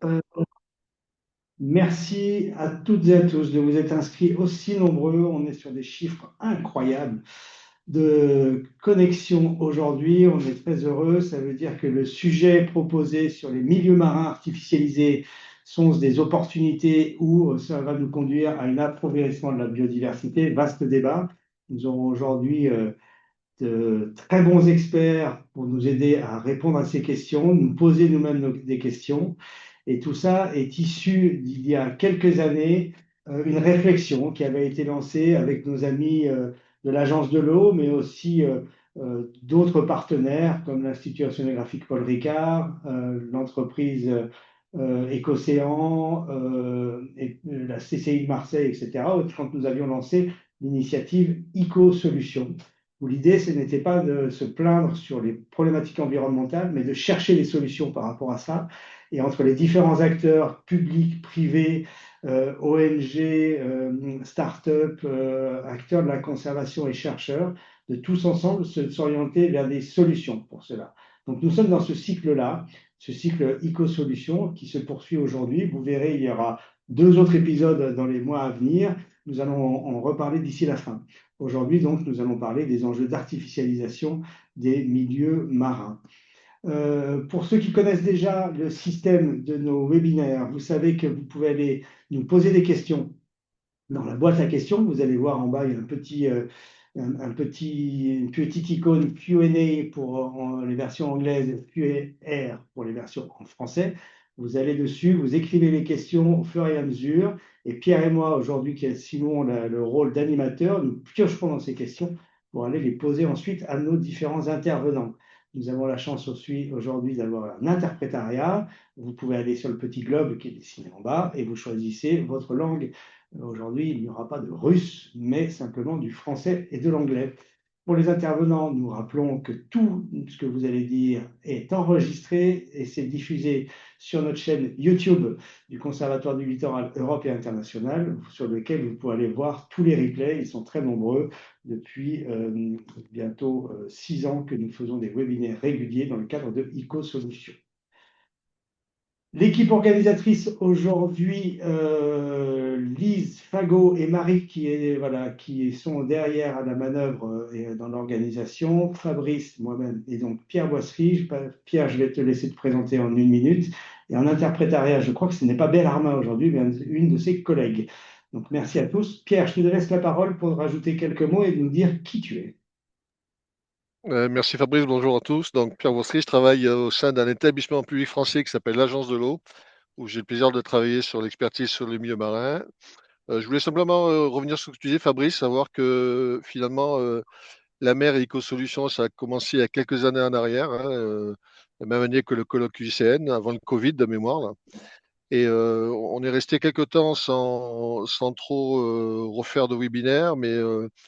Euh, Merci à toutes et à tous de vous être inscrits aussi nombreux. On est sur des chiffres incroyables de connexion aujourd'hui. On est très heureux. Ça veut dire que le sujet proposé sur les milieux marins artificialisés sont des opportunités où ça va nous conduire à un appauvrissement de la biodiversité. Vaste débat. Nous aurons aujourd'hui de très bons experts pour nous aider à répondre à ces questions, nous poser nous-mêmes des questions. Et tout ça est issu d'il y a quelques années, une réflexion qui avait été lancée avec nos amis de l'Agence de l'eau, mais aussi d'autres partenaires comme l'Institut océanographique Paul Ricard, l'entreprise Écocéan, et, la CCI de Marseille, etc., quand nous avions lancé l'initiative Eco-Solutions où l'idée, ce n'était pas de se plaindre sur les problématiques environnementales, mais de chercher des solutions par rapport à ça. Et entre les différents acteurs publics, privés, ONG, start-up, acteurs de la conservation et chercheurs, de tous ensemble s'orienter vers des solutions pour cela. Donc nous sommes dans ce cycle-là, ce cycle Eco-Solutions qui se poursuit aujourd'hui. Vous verrez, il y aura deux autres épisodes dans les mois à venir. Nous allons en reparler d'ici la fin. Aujourd'hui, donc, nous allons parler des enjeux d'artificialisation des milieux marins. Pour ceux qui connaissent déjà le système de nos webinaires, vous savez que vous pouvez aller nous poser des questions dans la boîte à questions. Vous allez voir en bas, il y a une petite icône Q&A pour les versions anglaises, Q&R pour les versions en français. Vous allez dessus, vous écrivez les questions au fur et à mesure. Et Pierre et moi, aujourd'hui, qui assumons le rôle d'animateur, nous piocherons dans ces questions pour aller les poser ensuite à nos différents intervenants. Nous avons la chance aussi aujourd'hui d'avoir un interprétariat. Vous pouvez aller sur le petit globe qui est dessiné en bas et vous choisissez votre langue. Aujourd'hui, il n'y aura pas de russe, mais simplement du français et de l'anglais. Pour les intervenants, nous rappelons que tout ce que vous allez dire est enregistré et c'est diffusé sur notre chaîne YouTube du Conservatoire du littoral Europe et International, sur lequel vous pouvez aller voir tous les replays. Ils sont très nombreux depuis bientôt 6 ans que nous faisons des webinaires réguliers dans le cadre de ICO Solutions. L'équipe organisatrice aujourd'hui, Lise Fagot et Marie voilà, qui sont derrière à la manœuvre et dans l'organisation, Fabrice, moi-même et donc Pierre Boisserie. Pierre, je vais te laisser te présenter en 1 minute. Et en interprétariat, je crois que ce n'est pas Bellarmin aujourd'hui, mais une de ses collègues. Donc merci à tous. Pierre, je te laisse la parole pour rajouter quelques mots et nous dire qui tu es. Merci Fabrice, bonjour à tous. Donc Pierre Vossery, je travaille au sein d'un établissement public français qui s'appelle l'Agence de l'eau, où j'ai le plaisir de travailler sur l'expertise sur les milieux marins. Je voulais simplement revenir sur ce que tu disais Fabrice, savoir que finalement la mer et Éco-Solutions, ça a commencé il y a quelques années en arrière, hein, la même année que le colloque UICN, avant le Covid de mémoire, là. Et on est resté quelques temps sans trop refaire de webinaire, mais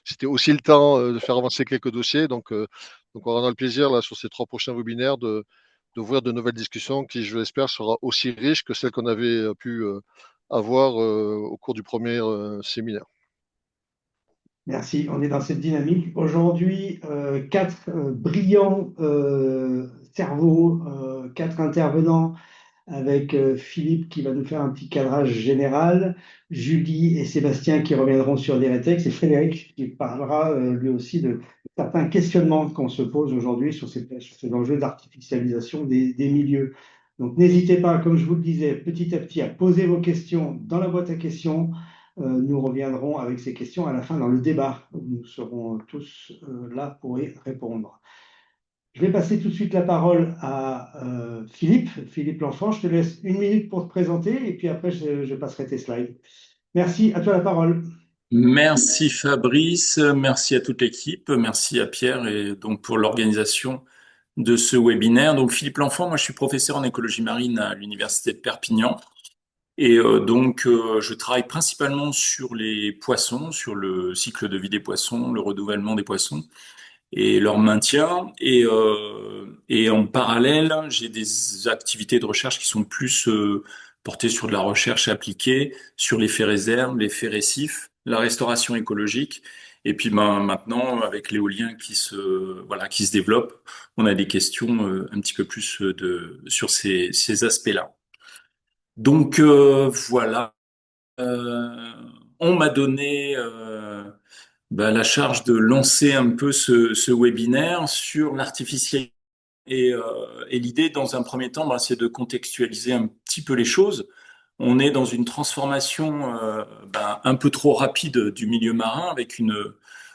c'était aussi le temps de faire avancer quelques dossiers. Donc on aura le plaisir, là, sur ces 3 prochains webinaires, d'ouvrir de nouvelles discussions qui, je l'espère, sera aussi riches que celles qu'on avait pu avoir au cours du premier séminaire. Merci, on est dans cette dynamique. Aujourd'hui, quatre brillants cerveaux, quatre intervenants avec Philippe qui va nous faire un petit cadrage général, Julie et Sébastien qui reviendront sur des rétextes et Frédéric qui parlera lui aussi de certains questionnements qu'on se pose aujourd'hui sur ces enjeux d'artificialisation des milieux. Donc n'hésitez pas, comme je vous le disais, petit à petit à poser vos questions dans la boîte à questions. Nous reviendrons avec ces questions à la fin dans le débat. Nous serons tous là pour y répondre. Je vais passer tout de suite la parole à Philippe. Philippe L'Enfant, je te laisse 1 minute pour te présenter et puis après je passerai tes slides. Merci, à toi la parole. Merci Fabrice, merci à toute l'équipe, merci à Pierre et donc pour l'organisation de ce webinaire. Donc Philippe L'Enfant, moi je suis professeur en écologie marine à l'université de Perpignan et je travaille principalement sur les poissons, sur le cycle de vie des poissons, le renouvellement des poissons et leur maintien. Et en parallèle, j'ai des activités de recherche qui sont plus portées sur de la recherche appliquée, sur les faits réserves, les faits récifs, la restauration écologique. Et puis maintenant, avec l'éolien qui se développe, on a des questions un petit peu plus sur ces aspects-là. Donc voilà. On m'a donné la charge de lancer un peu ce webinaire sur l'artificialité. Et l'idée, dans un premier temps, c'est de contextualiser un petit peu les choses. On est dans une transformation un peu trop rapide du milieu marin, avec une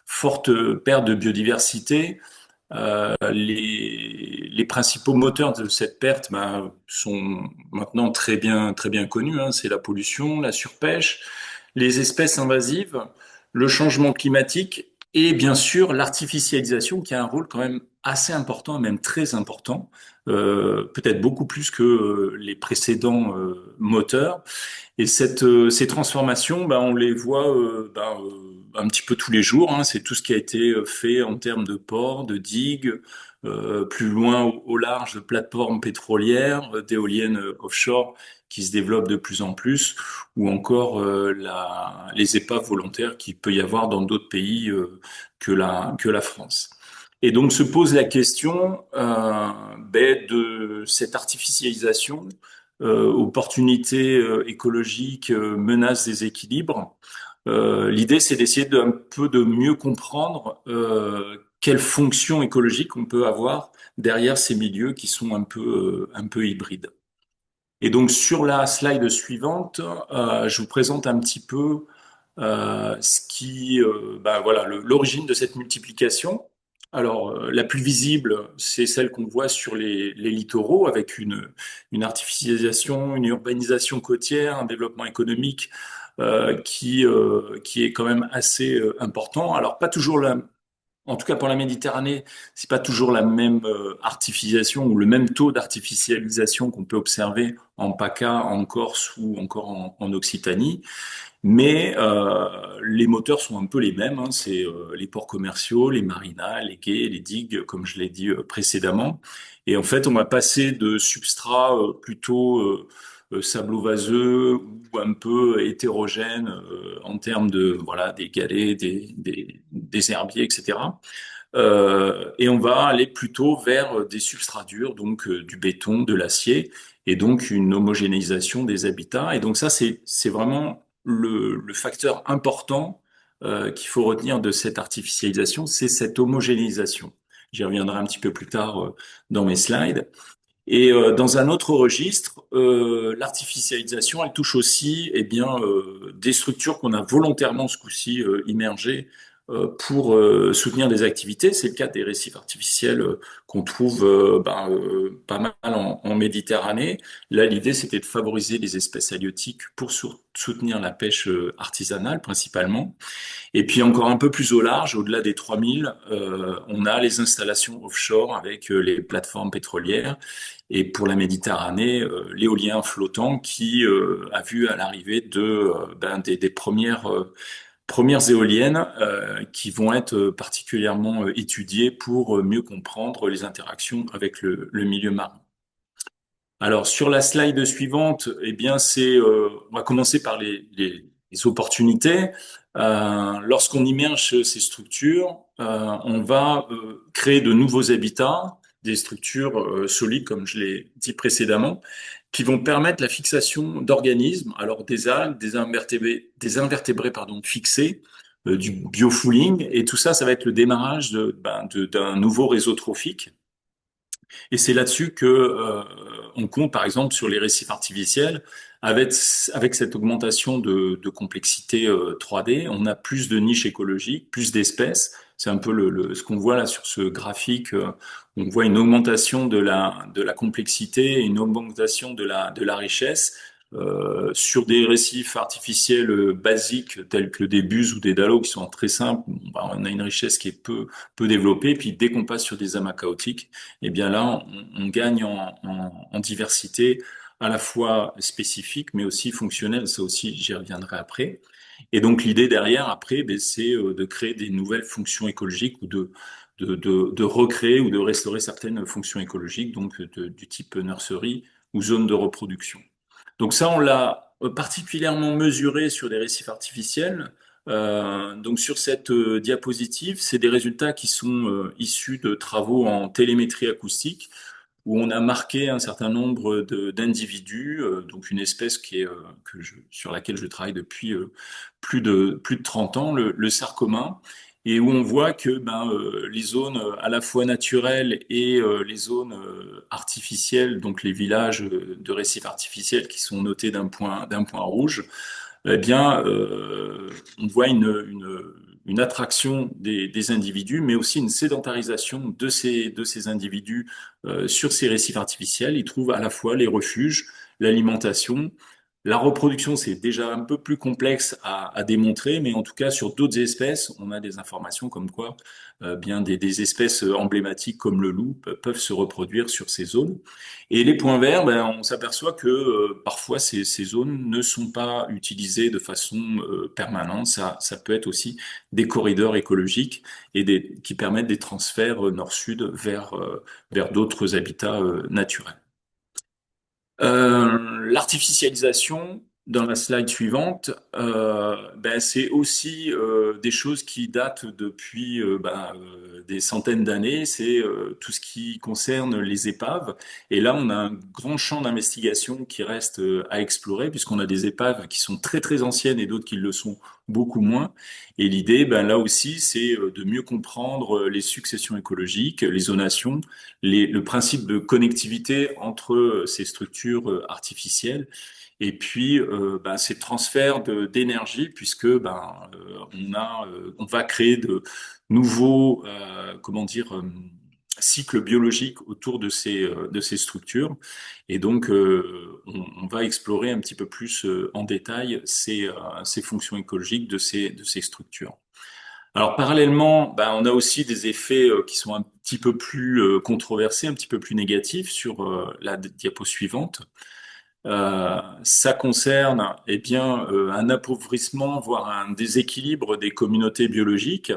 forte perte de biodiversité. Les principaux moteurs de cette perte sont maintenant très bien connus, hein. C'est la pollution, la surpêche, les espèces invasives, le changement climatique et bien sûr l'artificialisation qui a un rôle quand même assez important, même très important, peut-être beaucoup plus que les précédents moteurs. Et ces transformations, on les voit un petit peu tous les jours, hein. C'est tout ce qui a été fait en termes de ports, de digues, plus loin au large de plateformes pétrolières, d'éoliennes offshore qui se développent de plus en plus, ou encore les épaves volontaires qu'il peut y avoir dans d'autres pays que la France. Et donc se pose la question de cette artificialisation, opportunités écologiques, menaces des équilibres. L'idée, c'est d'essayer d'un peu de mieux comprendre quelles fonctions écologiques on peut avoir derrière ces milieux qui sont un peu hybrides. Et donc sur la slide suivante, je vous présente un petit peu l'origine de cette multiplication. Alors, la plus visible, c'est celle qu'on voit sur les littoraux, avec une artificialisation, une urbanisation côtière, un développement économique qui est quand même assez important. Alors, pas toujours en tout cas pour la Méditerranée, c'est pas toujours la même artificialisation ou le même taux d'artificialisation qu'on peut observer en PACA, en Corse ou encore en Occitanie. Mais les moteurs sont un peu les mêmes, hein. C'est les ports commerciaux, les marinas, les quais, les digues, comme je l'ai dit précédemment. Et en fait, on va passer de substrats plutôt sablo-vaseux ou un peu hétérogènes en termes de voilà des galets, des herbiers, etc. Et on va aller plutôt vers des substrats durs, donc du béton, de l'acier, et donc une homogénéisation des habitats. Et donc ça, c'est vraiment le facteur important qu'il faut retenir de cette artificialisation, c'est cette homogénéisation. J'y reviendrai un petit peu plus tard dans mes slides. Et dans un autre registre, l'artificialisation, elle touche aussi des structures qu'on a volontairement ce coup-ci immergées pour soutenir des activités. C'est le cas des récifs artificiels qu'on trouve pas mal en Méditerranée. Là, l'idée, c'était de favoriser les espèces halieutiques pour soutenir la pêche artisanale principalement. Et puis encore un peu plus au large, au-delà des 3000, on a les installations offshore avec les plateformes pétrolières. Et pour la Méditerranée, l'éolien flottant qui a vu à l'arrivée des premières éoliennes qui vont être particulièrement étudiées pour mieux comprendre les interactions avec le milieu marin. Alors sur la slide suivante, on va commencer par les opportunités. Lorsqu'on immerge ces structures, on va créer de nouveaux habitats, des structures solides, comme je l'ai dit précédemment, qui vont permettre la fixation d'organismes, alors des algues, des invertébrés fixés, du biofouling, et tout ça, ça va être le démarrage d'un nouveau réseau trophique. Et c'est là-dessus que on compte, par exemple, sur les récifs artificiels. Avec cette augmentation de complexité 3D, on a plus de niches écologiques, plus d'espèces. C'est un peu ce qu'on voit là sur ce graphique. On voit une augmentation de la complexité, et une augmentation de la richesse. Sur des récifs artificiels basiques tels que des buses ou des dallos qui sont très simples, on a une richesse qui est peu développée. Puis dès qu'on passe sur des amas chaotiques, eh bien là, on gagne en diversité à la fois spécifique, mais aussi fonctionnelle. Ça aussi, j'y reviendrai après. Et donc l'idée derrière, après, c'est de créer des nouvelles fonctions écologiques ou de recréer ou de restaurer certaines fonctions écologiques, donc du type nurserie ou zone de reproduction. Donc ça, on l'a particulièrement mesuré sur des récifs artificiels. Donc sur cette diapositive, c'est des résultats qui sont issus de travaux en télémétrie acoustique. où on a marqué un certain nombre d'individus, donc une espèce sur laquelle je travaille depuis plus de 30 ans, le cerf commun, et où on voit que les zones à la fois naturelles et les zones artificielles, donc les villages de récifs artificiels qui sont notés d'un point rouge, eh bien, on voit une attraction des individus, mais aussi une sédentarisation de ces individus sur ces récifs artificiels. Ils trouvent à la fois les refuges, l'alimentation. La reproduction, c'est déjà un peu plus complexe à démontrer, mais en tout cas, sur d'autres espèces, on a des informations comme quoi bien des espèces emblématiques comme le loup peuvent se reproduire sur ces zones. Et les points verts, on s'aperçoit que parfois ces zones ne sont pas utilisées de façon permanente. Ça peut être aussi des corridors écologiques qui permettent des transferts nord-sud vers d'autres habitats naturels. L'artificialisation, dans la slide suivante, c'est aussi des choses qui datent depuis des centaines d'années. C'est tout ce qui concerne les épaves. Et là, on a un grand champ d'investigation qui reste à explorer, puisqu'on a des épaves qui sont très très anciennes et d'autres qui le sont beaucoup moins. Et l'idée, là aussi, c'est de mieux comprendre les successions écologiques, les zonations, le principe de connectivité entre ces structures artificielles et puis ces transferts d'énergie puisque on va créer de nouveaux cycles biologiques autour de ces structures et donc on va explorer un petit peu plus en détail ces fonctions écologiques de ces structures. Alors parallèlement, on a aussi des effets qui sont un petit peu plus controversés, un petit peu plus négatifs sur la diapo suivante. Ça concerne un appauvrissement, voire un déséquilibre des communautés biologiques.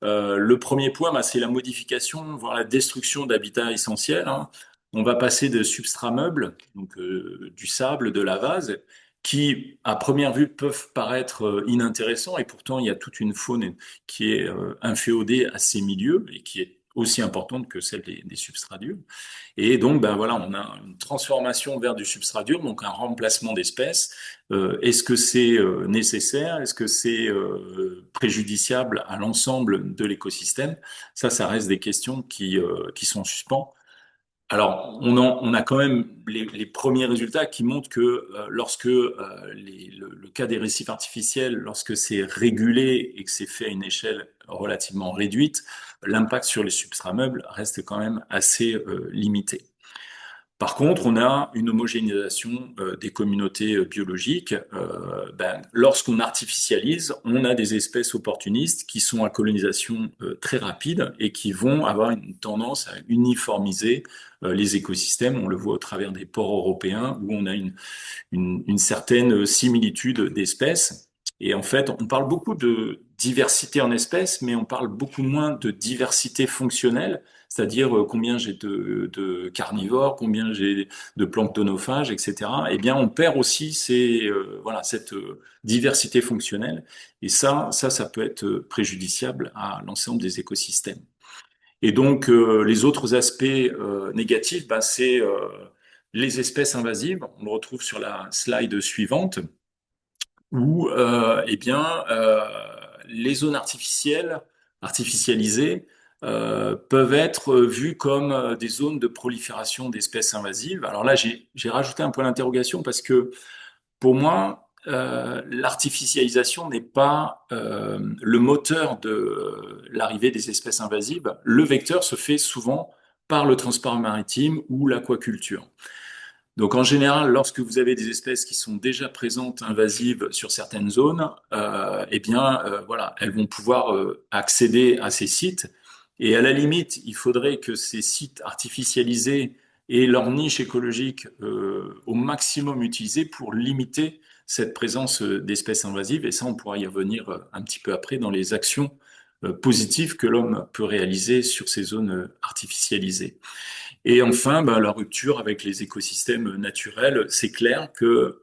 Le premier point, c'est la modification, voire la destruction d'habitats essentiels, hein. On va passer de substrats meubles, donc du sable, de la vase, qui, à première vue, peuvent paraître inintéressants, et pourtant, il y a toute une faune qui est inféodée à ces milieux, et qui est aussi importante que celle des substrats durs. Et donc, voilà, on a une transformation vers du substrat dur, donc un remplacement d'espèces. Est-ce que c'est nécessaire? Est-ce que c'est préjudiciable à l'ensemble de l'écosystème? Ça reste des questions qui sont en suspens. Alors, on a quand même les premiers résultats qui montrent que lorsque le cas des récifs artificiels, lorsque c'est régulé et que c'est fait à une échelle relativement réduite, l'impact sur les substrats meubles reste quand même assez limité. Par contre, on a une homogénéisation des communautés biologiques. Lorsqu'on artificialise, on a des espèces opportunistes qui sont à colonisation très rapide et qui vont avoir une tendance à uniformiser les écosystèmes. On le voit au travers des ports européens où on a une certaine similitude d'espèces. Et en fait, on parle beaucoup de diversité en espèces, mais on parle beaucoup moins de diversité fonctionnelle, c'est-à-dire combien j'ai de carnivores, combien j'ai de planctonophages, etc. Eh bien, on perd aussi cette diversité fonctionnelle, et ça peut être préjudiciable à l'ensemble des écosystèmes. Et donc, les autres aspects négatifs, c'est les espèces invasives. On le retrouve sur la slide suivante, où les zones artificialisées peuvent être vues comme des zones de prolifération d'espèces invasives. Alors là, j'ai rajouté un point d'interrogation parce que pour moi, l'artificialisation n'est pas le moteur de l'arrivée des espèces invasives. Le vecteur se fait souvent par le transport maritime ou l'aquaculture. Donc en général, lorsque vous avez des espèces qui sont déjà présentes invasives sur certaines zones, elles vont pouvoir accéder à ces sites. Et à la limite, il faudrait que ces sites artificialisés aient leur niche écologique au maximum utilisée pour limiter cette présence d'espèces invasives. Et ça, on pourra y revenir un petit peu après dans les actions positives que l'homme peut réaliser sur ces zones artificialisées. Et enfin, la rupture avec les écosystèmes naturels, c'est clair que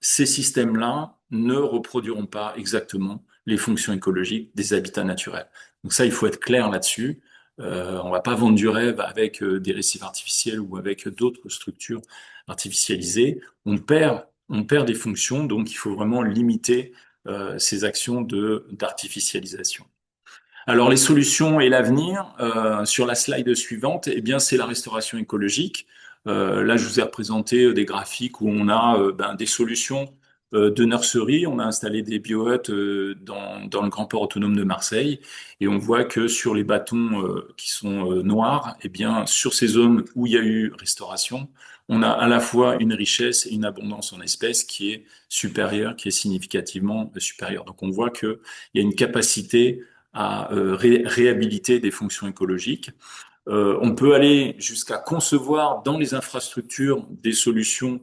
ces systèmes-là ne reproduiront pas exactement les fonctions écologiques des habitats naturels. Donc ça, il faut être clair là-dessus. On va pas vendre du rêve avec des récifs artificiels ou avec d'autres structures artificialisées. On perd des fonctions, donc il faut vraiment limiter ces actions d'artificialisation. Alors les solutions et l'avenir, sur la slide suivante, eh bien c'est la restauration écologique. Là, je vous ai représenté des graphiques où on a des solutions de nurserie. On a installé des biohuttes dans le grand port autonome de Marseille, et on voit que sur les bâtons qui sont noirs, eh bien sur ces zones où il y a eu restauration, on a à la fois une richesse et une abondance en espèces qui est supérieure, qui est significativement supérieure. Donc on voit qu'il y a une capacité à réhabiliter des fonctions écologiques. On peut aller jusqu'à concevoir dans les infrastructures des solutions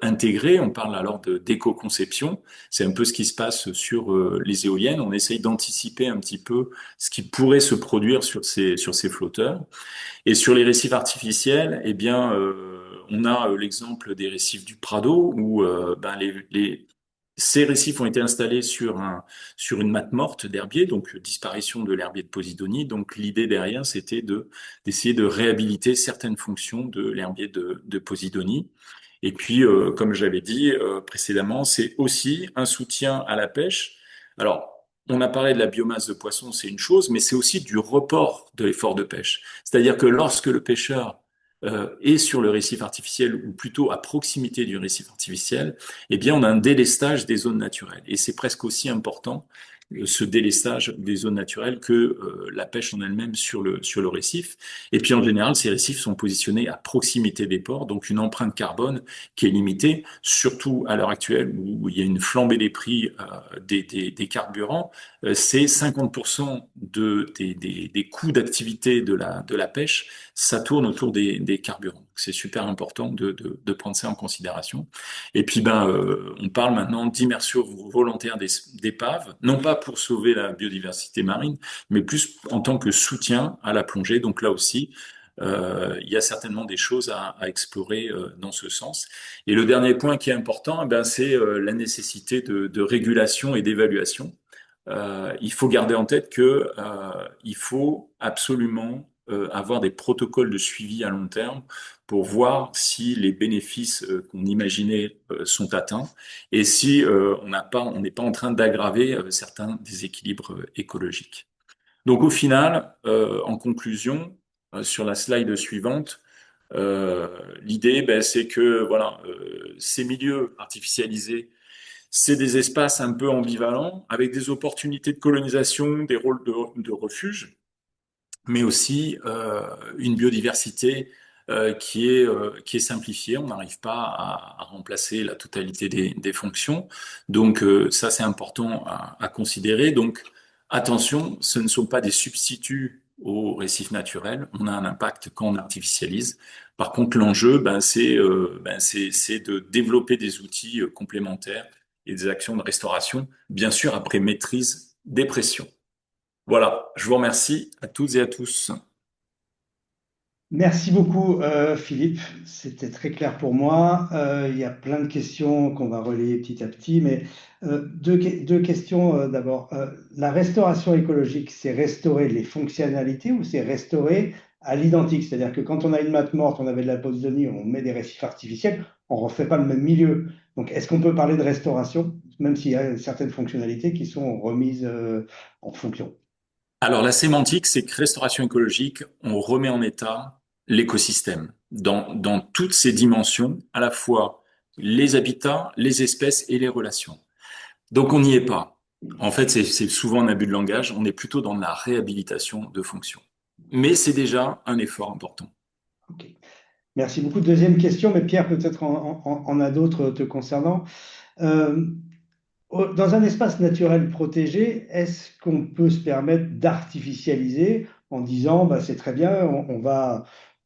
intégrées. On parle alors d'éco-conception. C'est un peu ce qui se passe sur les éoliennes. On essaye d'anticiper un petit peu ce qui pourrait se produire sur ces flotteurs. Et sur les récifs artificiels, eh bien, on a l'exemple des récifs du Prado où ces récifs ont été installés sur une matte morte d'herbier, donc disparition de l'herbier de Posidonie. Donc l'idée derrière, c'était d'essayer de réhabiliter certaines fonctions de l'herbier de Posidonie. Et puis, comme j'avais dit précédemment, c'est aussi un soutien à la pêche. Alors, on a parlé de la biomasse de poissons, c'est une chose, mais c'est aussi du report de l'effort de pêche. C'est-à-dire que lorsque le pêcheur est sur le récif artificiel, ou plutôt à proximité du récif artificiel, eh bien, on a un délestage des zones naturelles. Et c'est presque aussi important, ce délestage des zones naturelles, que la pêche en elle-même sur le récif. Et puis, en général, ces récifs sont positionnés à proximité des ports, donc une empreinte carbone qui est limitée, surtout à l'heure actuelle où il y a une flambée des prix des carburants. C'est 50% des coûts d'activité de la pêche, ça tourne autour des carburants. C'est super important de prendre ça en considération. Et puis, on parle maintenant d'immersion volontaire d'épaves, non pas pour sauver la biodiversité marine, mais plus en tant que soutien à la plongée. Donc là aussi, il y a certainement des choses à explorer dans ce sens. Et le dernier point qui est important, c'est la nécessité de régulation et d'évaluation. Il faut garder en tête que il faut absolument avoir des protocoles de suivi à long terme pour voir si les bénéfices qu'on imaginait sont atteints, et si on n'est pas en train d'aggraver certains déséquilibres écologiques. Donc au final, en conclusion, sur la slide suivante, l'idée, c'est que voilà, ces milieux artificialisés, c'est des espaces un peu ambivalents, avec des opportunités de colonisation, des rôles de refuge, mais aussi une biodiversité qui est simplifiée. On n'arrive pas à remplacer la totalité des fonctions. Donc ça, c'est important à considérer. Donc attention, ce ne sont pas des substituts aux récifs naturels. On a un impact quand on artificialise. Par contre, l'enjeu, c'est de développer des outils complémentaires et des actions de restauration, bien sûr après maîtrise des pressions. Voilà, je vous remercie à toutes et à tous. Merci beaucoup, Philippe. C'était très clair pour moi. Il y a plein de questions qu'on va relayer petit à petit, mais deux questions d'abord. La restauration écologique, c'est restaurer les fonctionnalités ou c'est restaurer à l'identique? C'est-à-dire que quand on a une matte morte, on avait de la posidonie, on met des récifs artificiels, on ne refait pas le même milieu. Donc, est-ce qu'on peut parler de restauration, même s'il y a certaines fonctionnalités qui sont remises en fonction? Alors, la sémantique, c'est que restauration écologique, on remet en état l'écosystème dans toutes ses dimensions, à la fois les habitats, les espèces et les relations. Donc, on n'y est pas. En fait, c'est souvent un abus de langage. On est plutôt dans la réhabilitation de fonctions. Mais c'est déjà un effort important. Ok. Merci beaucoup. Deuxième question, mais Pierre peut-être en a d'autres te concernant. Euh, Dans un espace naturel protégé, est-ce qu'on peut se permettre d'artificialiser en disant bah, c'est très bien,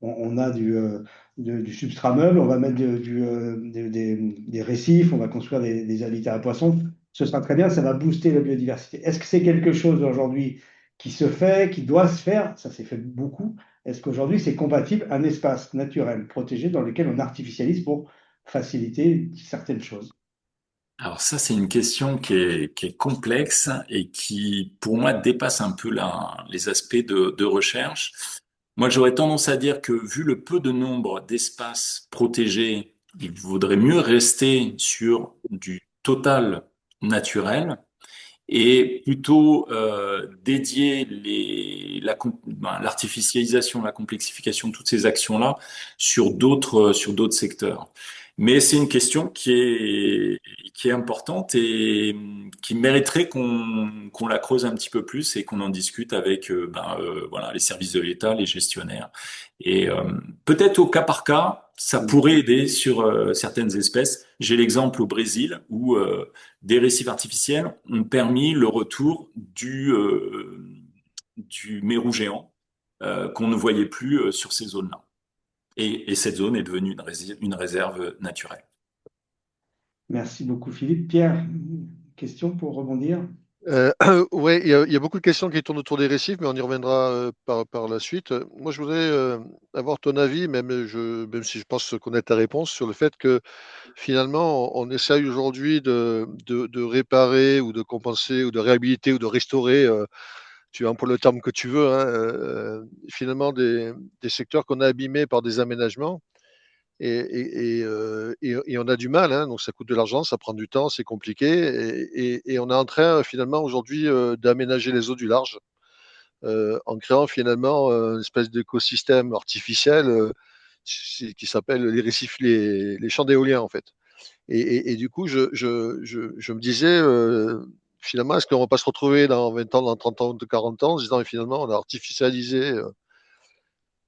on a du substrat meuble, on va mettre des récifs, on va construire des habitats à poissons, ce sera très bien, ça va booster la biodiversité. Est-ce que c'est quelque chose aujourd'hui qui se fait, qui doit se faire? Ça s'est fait beaucoup. Est-ce qu'aujourd'hui c'est compatible un espace naturel protégé dans lequel on artificialise pour faciliter certaines choses? Alors ça, c'est une question qui est complexe et qui, pour moi, dépasse un peu les aspects de recherche. Moi, j'aurais tendance à dire que vu le peu de nombre d'espaces protégés, il vaudrait mieux rester sur du total naturel et plutôt dédier l'artificialisation, la complexification, toutes ces actions-là sur d'autres secteurs. Mais c'est une question qui est importante et qui mériterait qu'on la creuse un petit peu plus et qu'on en discute avec voilà, les services de l'État, les gestionnaires. Et peut-être au cas par cas, ça pourrait aider sur certaines espèces. J'ai l'exemple au Brésil où des récifs artificiels ont permis le retour du mérou géant qu'on ne voyait plus sur ces zones-là. Et cette zone est devenue une réserve naturelle. Merci beaucoup, Philippe. Pierre, une question pour rebondir? Ouais, il y a beaucoup de questions qui tournent autour des récifs, mais on y reviendra par la suite. Moi, je voudrais avoir ton avis, même si je pense connaître ta réponse, sur le fait que finalement, on essaye aujourd'hui de réparer ou de compenser ou de réhabiliter ou de restaurer, tu emploies le terme que tu veux, hein, finalement des secteurs qu'on a abîmés par des aménagements. Et on a du mal, hein, donc ça coûte de l'argent, ça prend du temps, c'est compliqué. Et on est en train finalement aujourd'hui d'aménager les eaux du large en créant finalement une espèce d'écosystème artificiel qui s'appelle les récifs, les champs d'éolien en fait. Et du coup, je me disais finalement, est-ce qu'on ne va pas se retrouver dans 20 ans, dans 30 ans, de 40 ans, en se disant finalement, on a artificialisé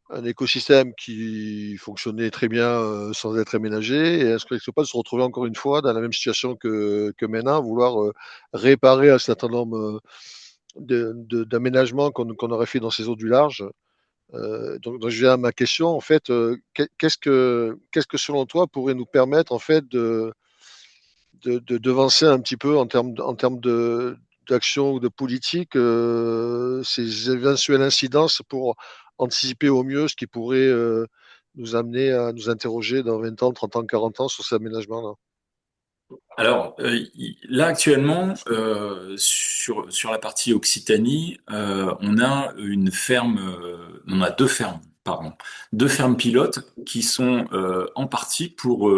un écosystème qui fonctionnait très bien sans être aménagé. Et est-ce qu'il ne faut pas se retrouver encore une fois dans la même situation que maintenant, vouloir réparer un certain nombre d'aménagements qu'on aurait fait dans ces eaux du large. Donc, je viens à ma question, en fait, qu'est-ce que selon toi pourrait nous permettre en fait de devancer un petit peu en termes d'action ou de politique ces éventuelles incidences pour anticiper au mieux ce qui pourrait nous amener à nous interroger dans 20 ans, 30 ans, 40 ans sur ces aménagements-là. Alors là actuellement sur la partie Occitanie, on a deux fermes, pardon, deux fermes pilotes qui sont en partie pour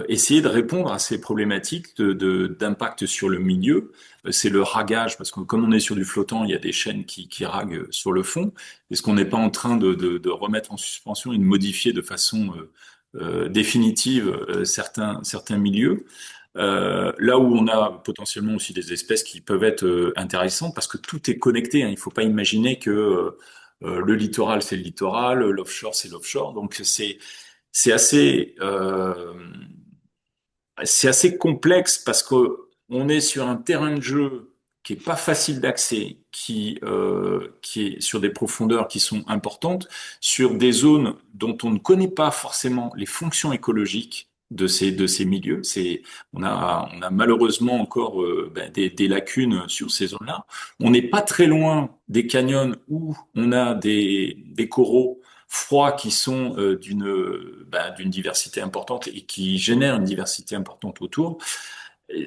essayer de répondre à ces problématiques d'impact sur le milieu. C'est le ragage, parce que comme on est sur du flottant, il y a des chaînes qui raguent sur le fond. Est-ce qu'on n'est pas en train de remettre en suspension et de modifier de façon définitive certains milieux? Là où on a potentiellement aussi des espèces qui peuvent être intéressantes parce que tout est connecté, hein. Il ne faut pas imaginer que le littoral c'est le littoral, l'offshore c'est l'offshore. Donc c'est assez c'est assez complexe parce que on est sur un terrain de jeu qui est pas facile d'accès, qui est sur des profondeurs qui sont importantes, sur des zones dont on ne connaît pas forcément les fonctions écologiques de ces milieux. On a malheureusement encore des lacunes sur ces zones-là. On n'est pas très loin des canyons où on a des coraux froids qui sont d'une diversité importante et qui génèrent une diversité importante autour.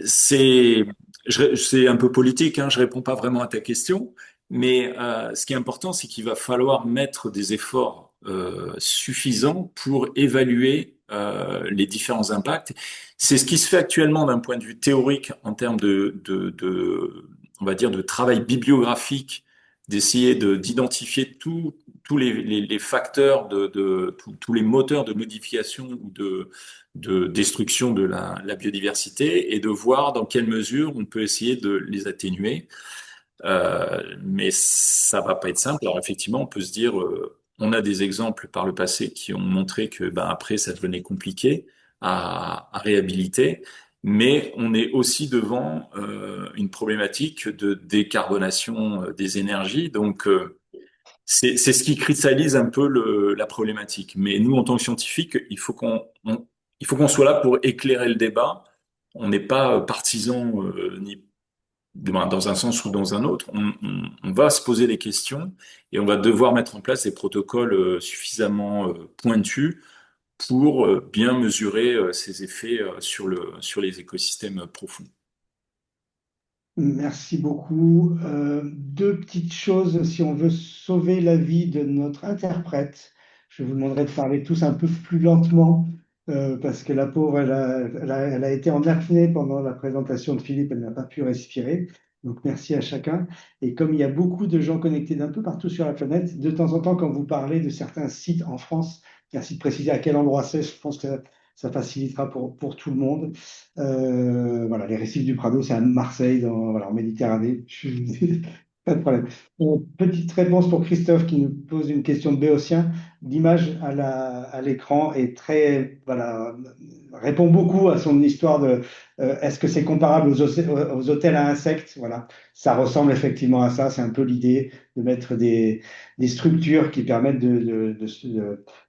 C'est c'est un peu politique, hein, je réponds pas vraiment à ta question, mais ce qui est important, c'est qu'il va falloir mettre des efforts suffisants pour évaluer les différents impacts. C'est ce qui se fait actuellement d'un point de vue théorique en termes on va dire, de travail bibliographique, d'essayer d'identifier tous les facteurs tous les moteurs de modification ou de destruction de la biodiversité et de voir dans quelle mesure on peut essayer de les atténuer. Mais ça va pas être simple. Alors effectivement, on peut se dire, on a des exemples par le passé qui ont montré que ben, après, ça devenait compliqué à réhabiliter. Mais on est aussi devant une problématique de décarbonation des énergies. Donc, c'est ce qui cristallise un peu la problématique. Mais nous, en tant que scientifiques, il faut qu'on soit là pour éclairer le débat. On n'est pas partisan ni dans un sens ou dans un autre. On va se poser des questions et on va devoir mettre en place des protocoles suffisamment pointus pour bien mesurer ces effets sur les écosystèmes profonds. Merci beaucoup. Deux petites choses, si on veut sauver la vie de notre interprète, je vous demanderai de parler tous un peu plus lentement, parce que la pauvre, elle a été en apnée pendant la présentation de Philippe, elle n'a pas pu respirer. Donc merci à chacun. Et comme il y a beaucoup de gens connectés d'un peu partout sur la planète, de temps en temps, quand vous parlez de certains sites en France, merci de préciser à quel endroit c'est, je pense que ça facilitera pour tout le monde. Voilà, les récifs du Prado, c'est à Marseille, voilà, en Méditerranée. Pas de problème. Petite réponse pour Christophe qui nous pose une question de Béotien. L'image à l'écran est très, voilà, répond beaucoup à son histoire de est-ce que c'est comparable aux hôtels à insectes? Voilà, ça ressemble effectivement à ça. C'est un peu l'idée de mettre des structures qui permettent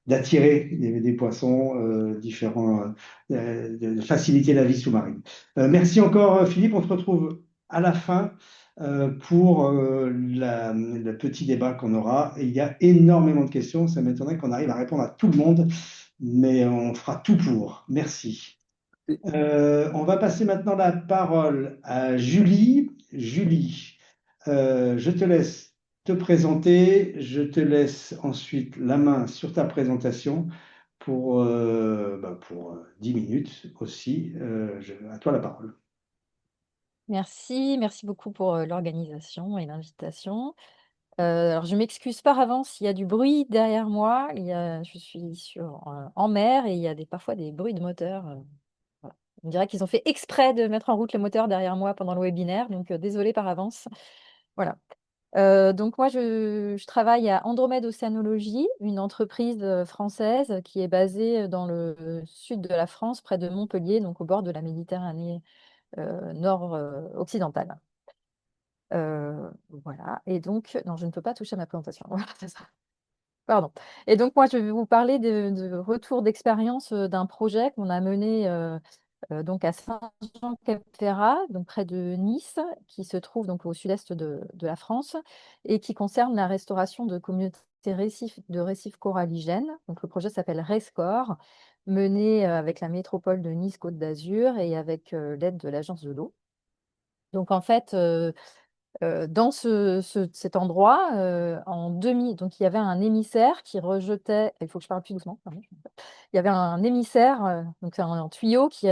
d'attirer des poissons différents, de faciliter la vie sous-marine. Merci encore, Philippe. On se retrouve à la fin pour le petit débat qu'on aura. Et il y a énormément de questions. Ça m'étonnerait qu'on arrive à répondre à tout le monde, mais on fera tout pour. Merci. On va passer maintenant la parole à Julie. Julie, je te laisse te présenter. Je te laisse ensuite la main sur ta présentation pour 10 minutes aussi. À toi la parole. Merci beaucoup pour l'organisation et l'invitation. Alors, je m'excuse par avance s'il y a du bruit derrière moi. Je suis en mer et il y a parfois des bruits de moteur. Voilà. On dirait qu'ils ont fait exprès de mettre en route le moteur derrière moi pendant le webinaire, donc désolée par avance. Voilà. Donc moi, je travaille à Andromède Océanologie, une entreprise française qui est basée dans le sud de la France, près de Montpellier, donc au bord de la Méditerranée nord-occidentale. Voilà. Et donc, non, je ne peux pas toucher à ma présentation. Voilà, c'est ça. Pardon. Et donc, moi, je vais vous parler de retour d'expérience d'un projet qu'on a mené donc à Saint-Jean-Cap-Ferrat, donc près de Nice, qui se trouve donc au sud-est de la France, et qui concerne la restauration de communautés de récifs coralligènes. Donc, le projet s'appelle RESCOR, mené avec la métropole de Nice-Côte d'Azur et avec l'aide de l'Agence de l'eau. Donc, en fait, dans cet endroit, donc il y avait un émissaire qui rejetait. Il faut que je parle plus doucement, pardon. Il y avait un émissaire, donc c'est un tuyau qui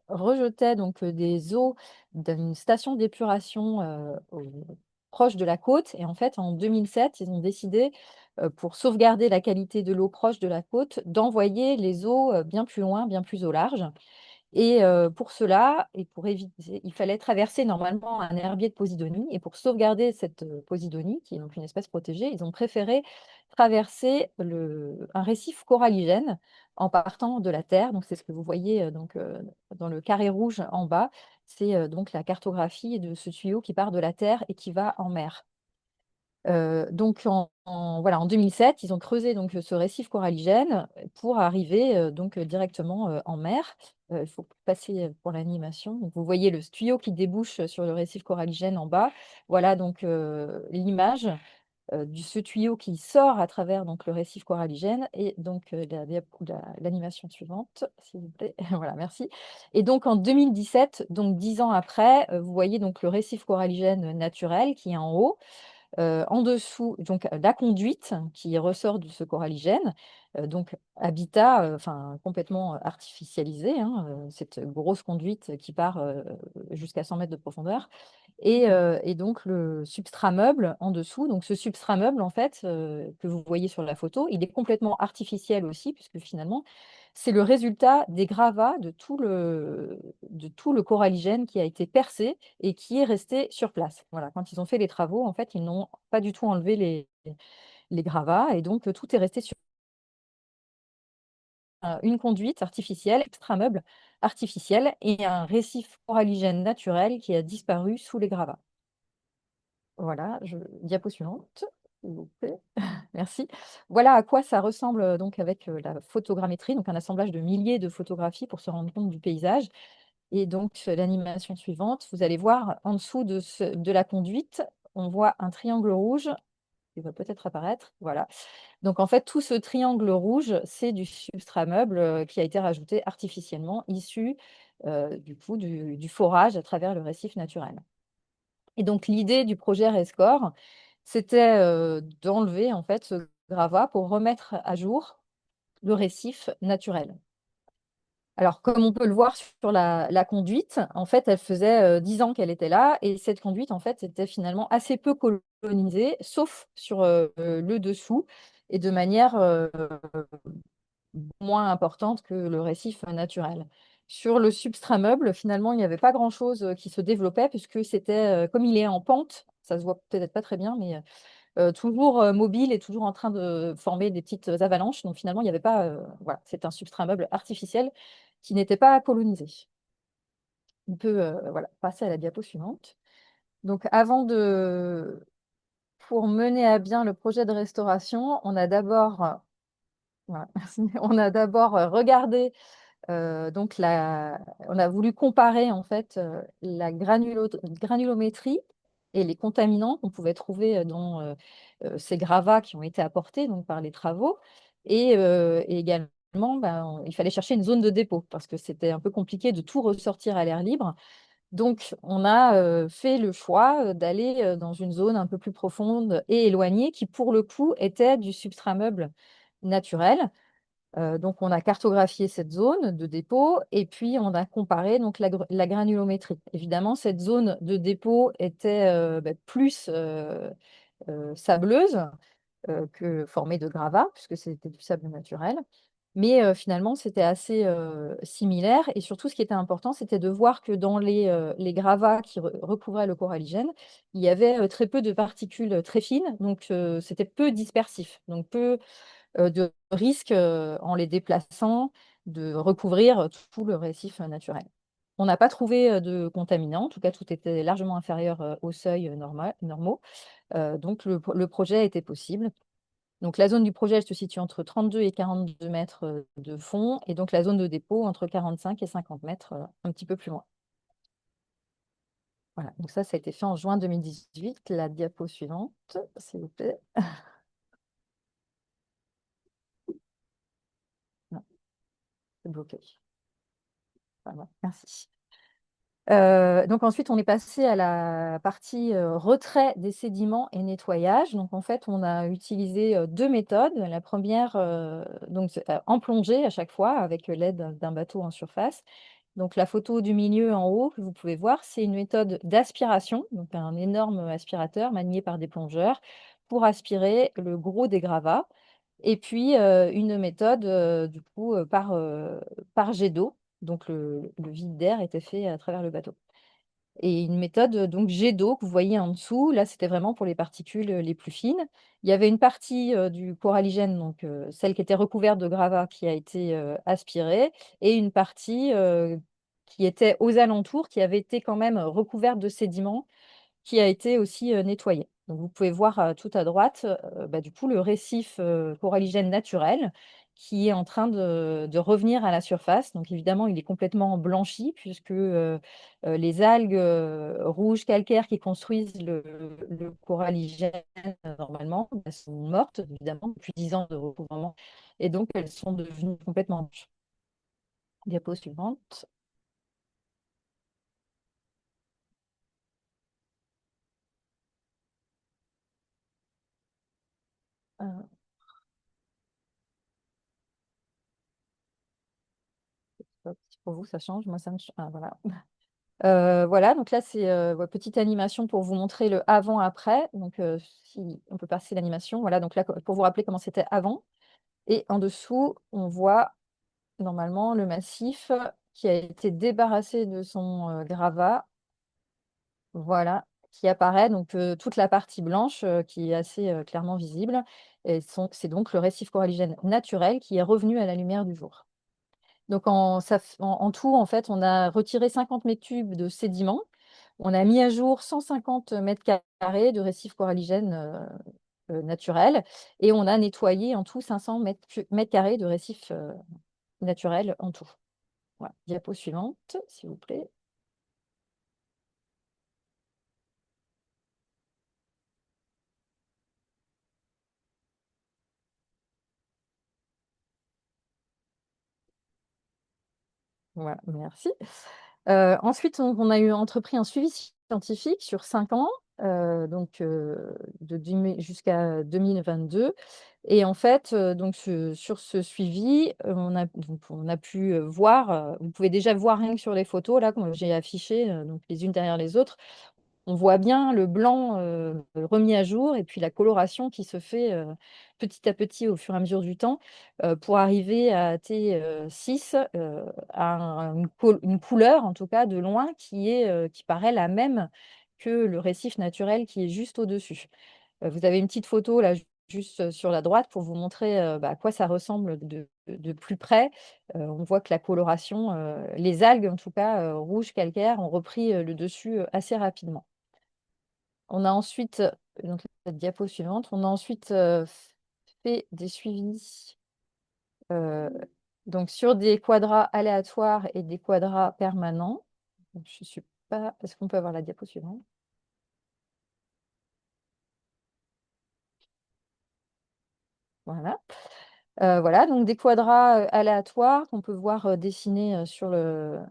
rejetait donc des eaux d'une station d'épuration proche de la côte. Et en fait, en 2007, ils ont décidé, pour sauvegarder la qualité de l'eau proche de la côte, d'envoyer les eaux bien plus loin, bien plus au large. Et pour cela, et pour éviter, il fallait traverser normalement un herbier de Posidonie. Et pour sauvegarder cette Posidonie, qui est donc une espèce protégée, ils ont préféré traverser un récif coralligène en partant de la Terre. Donc c'est ce que vous voyez dans le carré rouge en bas. C'est donc la cartographie de ce tuyau qui part de la Terre et qui va en mer. Donc voilà, en 2007, ils ont creusé donc ce récif coralligène pour arriver donc directement en mer. Il faut passer pour l'animation. Donc, vous voyez le tuyau qui débouche sur le récif coralligène en bas. Voilà donc l'image de ce tuyau qui sort à travers donc, le récif coralligène. Et donc l'animation suivante, s'il vous plaît. Voilà, merci. Et donc en 2017, donc 10 ans après, vous voyez donc le récif coralligène naturel qui est en haut. En dessous, donc la conduite qui ressort de ce coralligène, donc habitat complètement artificialisé, hein, cette grosse conduite qui part jusqu'à 100 mètres de profondeur, et donc le substrat meuble en dessous. Donc ce substrat meuble, en fait, que vous voyez sur la photo, il est complètement artificiel aussi, puisque finalement, c'est le résultat des gravats de tout le coralligène qui a été percé et qui est resté sur place. Voilà, quand ils ont fait les travaux, en fait, ils n'ont pas du tout enlevé les gravats et donc tout est resté sur une conduite artificielle, extra-meuble artificiel et un récif coralligène naturel qui a disparu sous les gravats. Voilà, diapo suivante, s'il vous plaît. Merci. Voilà à quoi ça ressemble donc avec la photogrammétrie, donc un assemblage de milliers de photographies pour se rendre compte du paysage. Et donc, l'animation suivante, vous allez voir en dessous de la conduite, on voit un triangle rouge qui va peut-être apparaître. Voilà. Donc, en fait, tout ce triangle rouge, c'est du substrat meuble qui a été rajouté artificiellement, issu du coup du forage à travers le récif naturel. Et donc, l'idée du projet RESCOR, c'était d'enlever en fait ce gravat pour remettre à jour le récif naturel. Alors, comme on peut le voir sur la conduite, en fait, elle faisait 10 ans qu'elle était là, et cette conduite, en fait, était finalement assez peu colonisée, sauf sur le dessous, et de manière moins importante que le récif naturel. Sur le substrat meuble, finalement, il n'y avait pas grand-chose qui se développait, puisque c'était, comme il est en pente, ça se voit peut-être pas très bien, mais toujours mobile et toujours en train de former des petites avalanches. Donc finalement, il n'y avait pas, voilà, c'est un substrat meuble artificiel qui n'était pas colonisé. On peut voilà, passer à la diapo suivante. Donc pour mener à bien le projet de restauration, on a d'abord voilà, merci. On a d'abord regardé donc on a voulu comparer en fait la granulométrie et les contaminants qu'on pouvait trouver dans ces gravats qui ont été apportés donc, par les travaux. Et également, il fallait chercher une zone de dépôt parce que c'était un peu compliqué de tout ressortir à l'air libre. Donc, on a fait le choix d'aller dans une zone un peu plus profonde et éloignée qui, pour le coup, était du substrat meuble naturel. Donc, on a cartographié cette zone de dépôt et puis on a comparé donc, la granulométrie. Évidemment, cette zone de dépôt était plus sableuse que formée de gravats, puisque c'était du sable naturel. Mais finalement, c'était assez similaire. Et surtout, ce qui était important, c'était de voir que dans les gravats qui recouvraient le coralligène, il y avait très peu de particules très fines, donc c'était peu dispersif, donc peu de risque en les déplaçant de recouvrir tout le récif naturel. On n'a pas trouvé de contaminants, en tout cas tout était largement inférieur aux seuils normaux, donc le projet était possible. Donc la zone du projet elle se situe entre 32 et 42 mètres de fond, et donc la zone de dépôt entre 45 et 50 mètres, un petit peu plus loin. Voilà, donc ça a été fait en juin 2018. La diapo suivante, s'il vous plaît. Non, c'est bloqué. Voilà, merci. Donc ensuite, on est passé à la partie retrait des sédiments et nettoyage. Donc en fait, on a utilisé deux méthodes. La première, donc en plongée à chaque fois avec l'aide d'un bateau en surface. Donc la photo du milieu en haut que vous pouvez voir, c'est une méthode d'aspiration, donc un énorme aspirateur manié par des plongeurs pour aspirer le gros des gravats. Et puis une méthode du coup par jet d'eau. Donc le vide d'air était fait à travers le bateau. Et une méthode donc jet d'eau que vous voyez en dessous, là c'était vraiment pour les particules les plus fines. Il y avait une partie du coralligène, donc celle qui était recouverte de gravats, qui a été aspirée, et une partie qui était aux alentours, qui avait été quand même recouverte de sédiments, qui a été aussi nettoyé. Donc vous pouvez voir tout à droite, du coup, le récif coralligène naturel qui est en train de revenir à la surface. Donc évidemment, il est complètement blanchi puisque les algues rouges calcaires qui construisent le coralligène normalement, elles sont mortes évidemment depuis 10 ans de recouvrement, et donc elles sont devenues complètement blanches. Diapo suivante. Euh, Pour vous, ça change. Moi, ça me voilà. Voilà, donc là, c'est petite animation pour vous montrer le avant-après. Donc, si on peut passer l'animation. Voilà, donc là, pour vous rappeler comment c'était avant. Et en dessous, on voit normalement le massif qui a été débarrassé de son gravat. Voilà, qui apparaît. Donc, toute la partie blanche qui est assez clairement visible. C'est donc le récif coralligène naturel qui est revenu à la lumière du jour. Donc, en tout, en fait, on a retiré 50 mètres cubes de sédiments. On a mis à jour 150 mètres carrés de récifs coralligènes naturels. Et on a nettoyé en tout 500 mètres carrés de récifs naturels en tout. Voilà. Diapo suivante, s'il vous plaît. Voilà, merci. Ensuite, on a entrepris un suivi scientifique sur 5 ans, donc jusqu'à 2022. Et en fait, donc sur ce suivi, on a pu voir, vous pouvez déjà voir rien que sur les photos là, comme j'ai affichées, donc les unes derrière les autres, on voit bien le blanc remis à jour et puis la coloration qui se fait petit à petit au fur et à mesure du temps pour arriver à T6 à une couleur en tout cas de loin qui paraît la même que le récif naturel qui est juste au-dessus. Vous avez une petite photo là juste sur la droite pour vous montrer à quoi ça ressemble de plus près. On voit que la coloration, les algues en tout cas rouge calcaire ont repris le dessus assez rapidement. On a ensuite, donc la diapo suivante, on a ensuite fait des suivis donc sur des quadras aléatoires et des quadras permanents. Donc, je suis pas. Est-ce qu'on peut avoir la diapo suivante? Voilà. Voilà, donc des quadras aléatoires qu'on peut voir dessinés sur le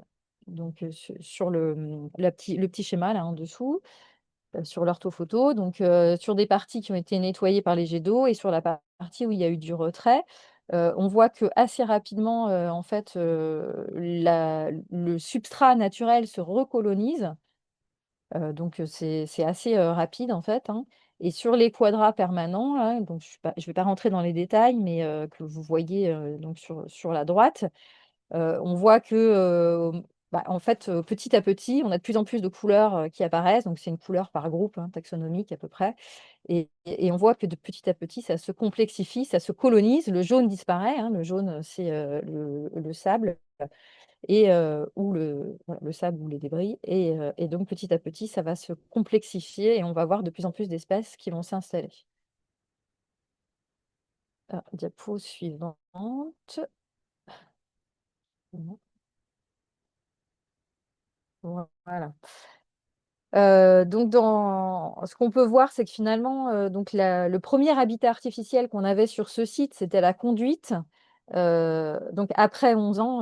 petit schéma là en dessous. Sur l'orthophoto, donc sur des parties qui ont été nettoyées par les jets d'eau et sur la partie où il y a eu du retrait. On voit que assez rapidement, en fait, le substrat naturel se recolonise, donc c'est assez rapide, en fait, hein. Et sur les quadras permanents, là, donc je vais pas rentrer dans les détails, mais que vous voyez donc sur la droite, on voit que, en fait, petit à petit, on a de plus en plus de couleurs, qui apparaissent. Donc c'est une couleur par groupe, hein, taxonomique à peu près. Et on voit que de petit à petit, ça se complexifie, ça se colonise. Le jaune disparaît, hein. Le jaune, c'est, le sable, et ou voilà, le sable ou les débris. Et donc petit à petit, ça va se complexifier et on va avoir de plus en plus d'espèces qui vont s'installer. Diapo suivante. Voilà. Donc ce qu'on peut voir, c'est que finalement, donc le premier habitat artificiel qu'on avait sur ce site, c'était la conduite. Donc après 11 ans,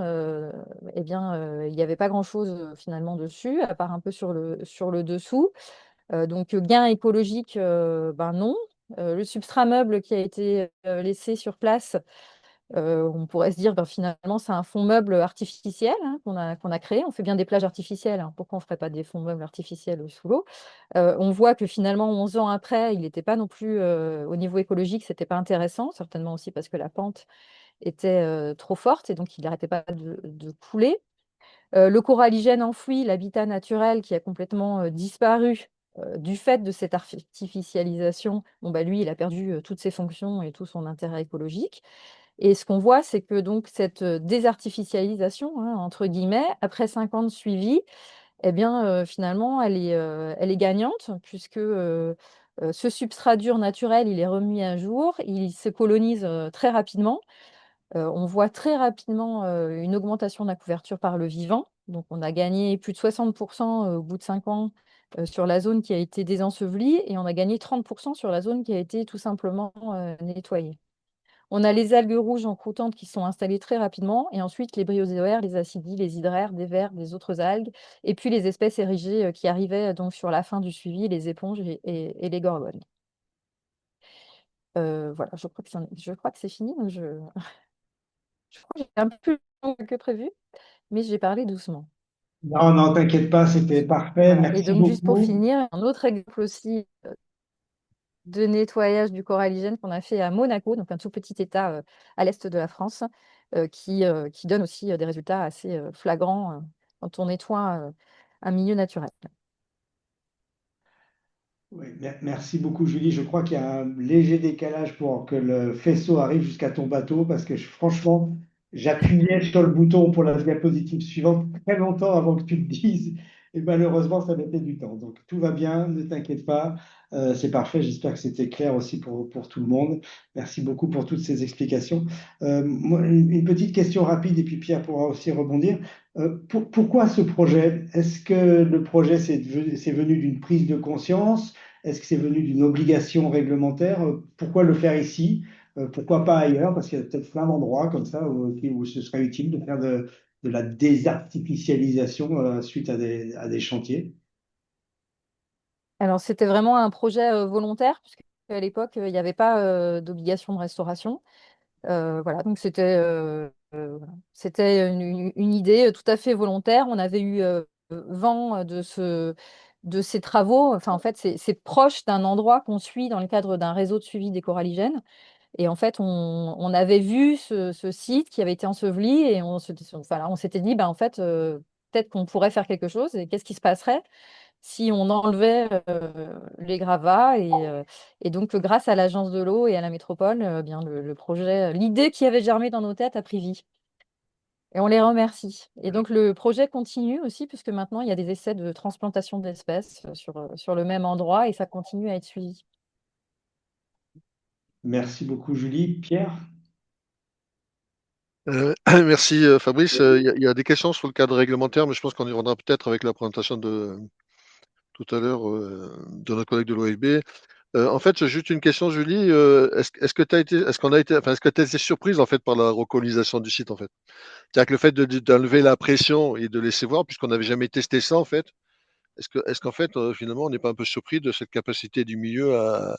eh bien, il n'y avait pas grand-chose, finalement dessus, à part un peu sur le dessous. Donc gain écologique, ben non. Le substrat meuble qui a été, laissé sur place, on pourrait se dire, ben, finalement, c'est un fond meuble artificiel, hein, qu'on a créé. On fait bien des plages artificielles, hein, pourquoi on ne ferait pas des fonds meubles artificiels sous l'eau? On voit que finalement, 11 ans après, il n'était pas non plus, au niveau écologique, c'était pas intéressant, certainement aussi parce que la pente était, trop forte et donc il n'arrêtait pas de couler. Le coralligène enfoui, l'habitat naturel qui a complètement, disparu, du fait de cette artificialisation, bon, bah, lui, il a perdu, toutes ses fonctions et tout son intérêt écologique. Et ce qu'on voit, c'est que donc cette, «désartificialisation», hein, entre guillemets, après 5 ans de suivi, eh bien, finalement, elle est gagnante puisque, ce substrat dur naturel, il est remis à jour, il se colonise, très rapidement. On voit très rapidement, une augmentation de la couverture par le vivant. Donc on a gagné plus de 60 au bout de 5 ans, sur la zone qui a été désensevelie et on a gagné 30 sur la zone qui a été tout simplement, nettoyée. On a les algues rouges en croûtantes qui sont installées très rapidement et ensuite les bryozoaires, les acidies, les hydraires, des vers, des autres algues et puis les espèces érigées, qui arrivaient, donc sur la fin du suivi, les éponges et les gorgones. Voilà, je crois que c'est fini, donc je crois que j'ai un peu plus long que prévu, mais j'ai parlé doucement. Non, non, t'inquiète pas, c'était parfait. Voilà. Et Merci donc juste pour beaucoup. finir, un autre exemple aussi, de nettoyage du coralligène qu'on a fait à Monaco, donc un tout petit État, à l'est de la France, qui donne aussi, des résultats assez, flagrants, quand on nettoie, un milieu naturel. Oui, merci beaucoup, Julie. Je crois qu'il y a un léger décalage pour que le faisceau arrive jusqu'à ton bateau parce que franchement, j'appuyais sur le bouton pour la diapositive suivante très longtemps avant que tu le dises et malheureusement, ça mettait du temps. Donc, tout va bien, ne t'inquiète pas, c'est parfait. J'espère que c'était clair aussi pour tout le monde. Merci beaucoup pour toutes ces explications. Moi, une petite question rapide et puis Pierre pourra aussi rebondir. Pourquoi ce projet? Est-ce que le projet c'est venu d'une prise de conscience? Est-ce que c'est venu d'une obligation réglementaire? Pourquoi le faire ici? Pourquoi pas ailleurs? Parce qu'il y a peut-être plein d'endroits comme ça où ce serait utile de faire de de la désartificialisation suite à des chantiers? Alors, c'était vraiment un projet volontaire, puisque à l'époque, il n'y avait pas d'obligation de restauration. Voilà, donc c'était une idée tout à fait volontaire. On avait eu vent de ces travaux. Enfin, en fait, c'est proche d'un endroit qu'on suit dans le cadre d'un réseau de suivi des coralligènes. Et en fait, on avait vu ce site qui avait été enseveli et voilà, on s'était dit, ben, en fait, peut-être qu'on pourrait faire quelque chose. Et qu'est-ce qui se passerait si on enlevait les gravats et donc grâce à l'agence de l'eau et à la métropole, bien le projet, l'idée qui avait germé dans nos têtes a pris vie. Et on les remercie. Et donc le projet continue aussi puisque maintenant il y a des essais de transplantation d'espèces sur le même endroit et ça continue à être suivi. Merci beaucoup, Julie. Pierre? Merci Fabrice. Il y a des questions sur le cadre réglementaire, mais je pense qu'on y reviendra peut-être avec la présentation de tout à l'heure de notre collègue de l'OFB. En fait, juste une question, Julie. Est-ce que tu as été, est-ce qu'on a été, enfin, est-ce que tu as été surprise en fait par la recolonisation du site en fait? C'est-à-dire que le fait d'enlever la pression et de laisser voir, puisqu'on n'avait jamais testé ça en fait, est-ce qu'en fait finalement on n'est pas un peu surpris de cette capacité du milieu à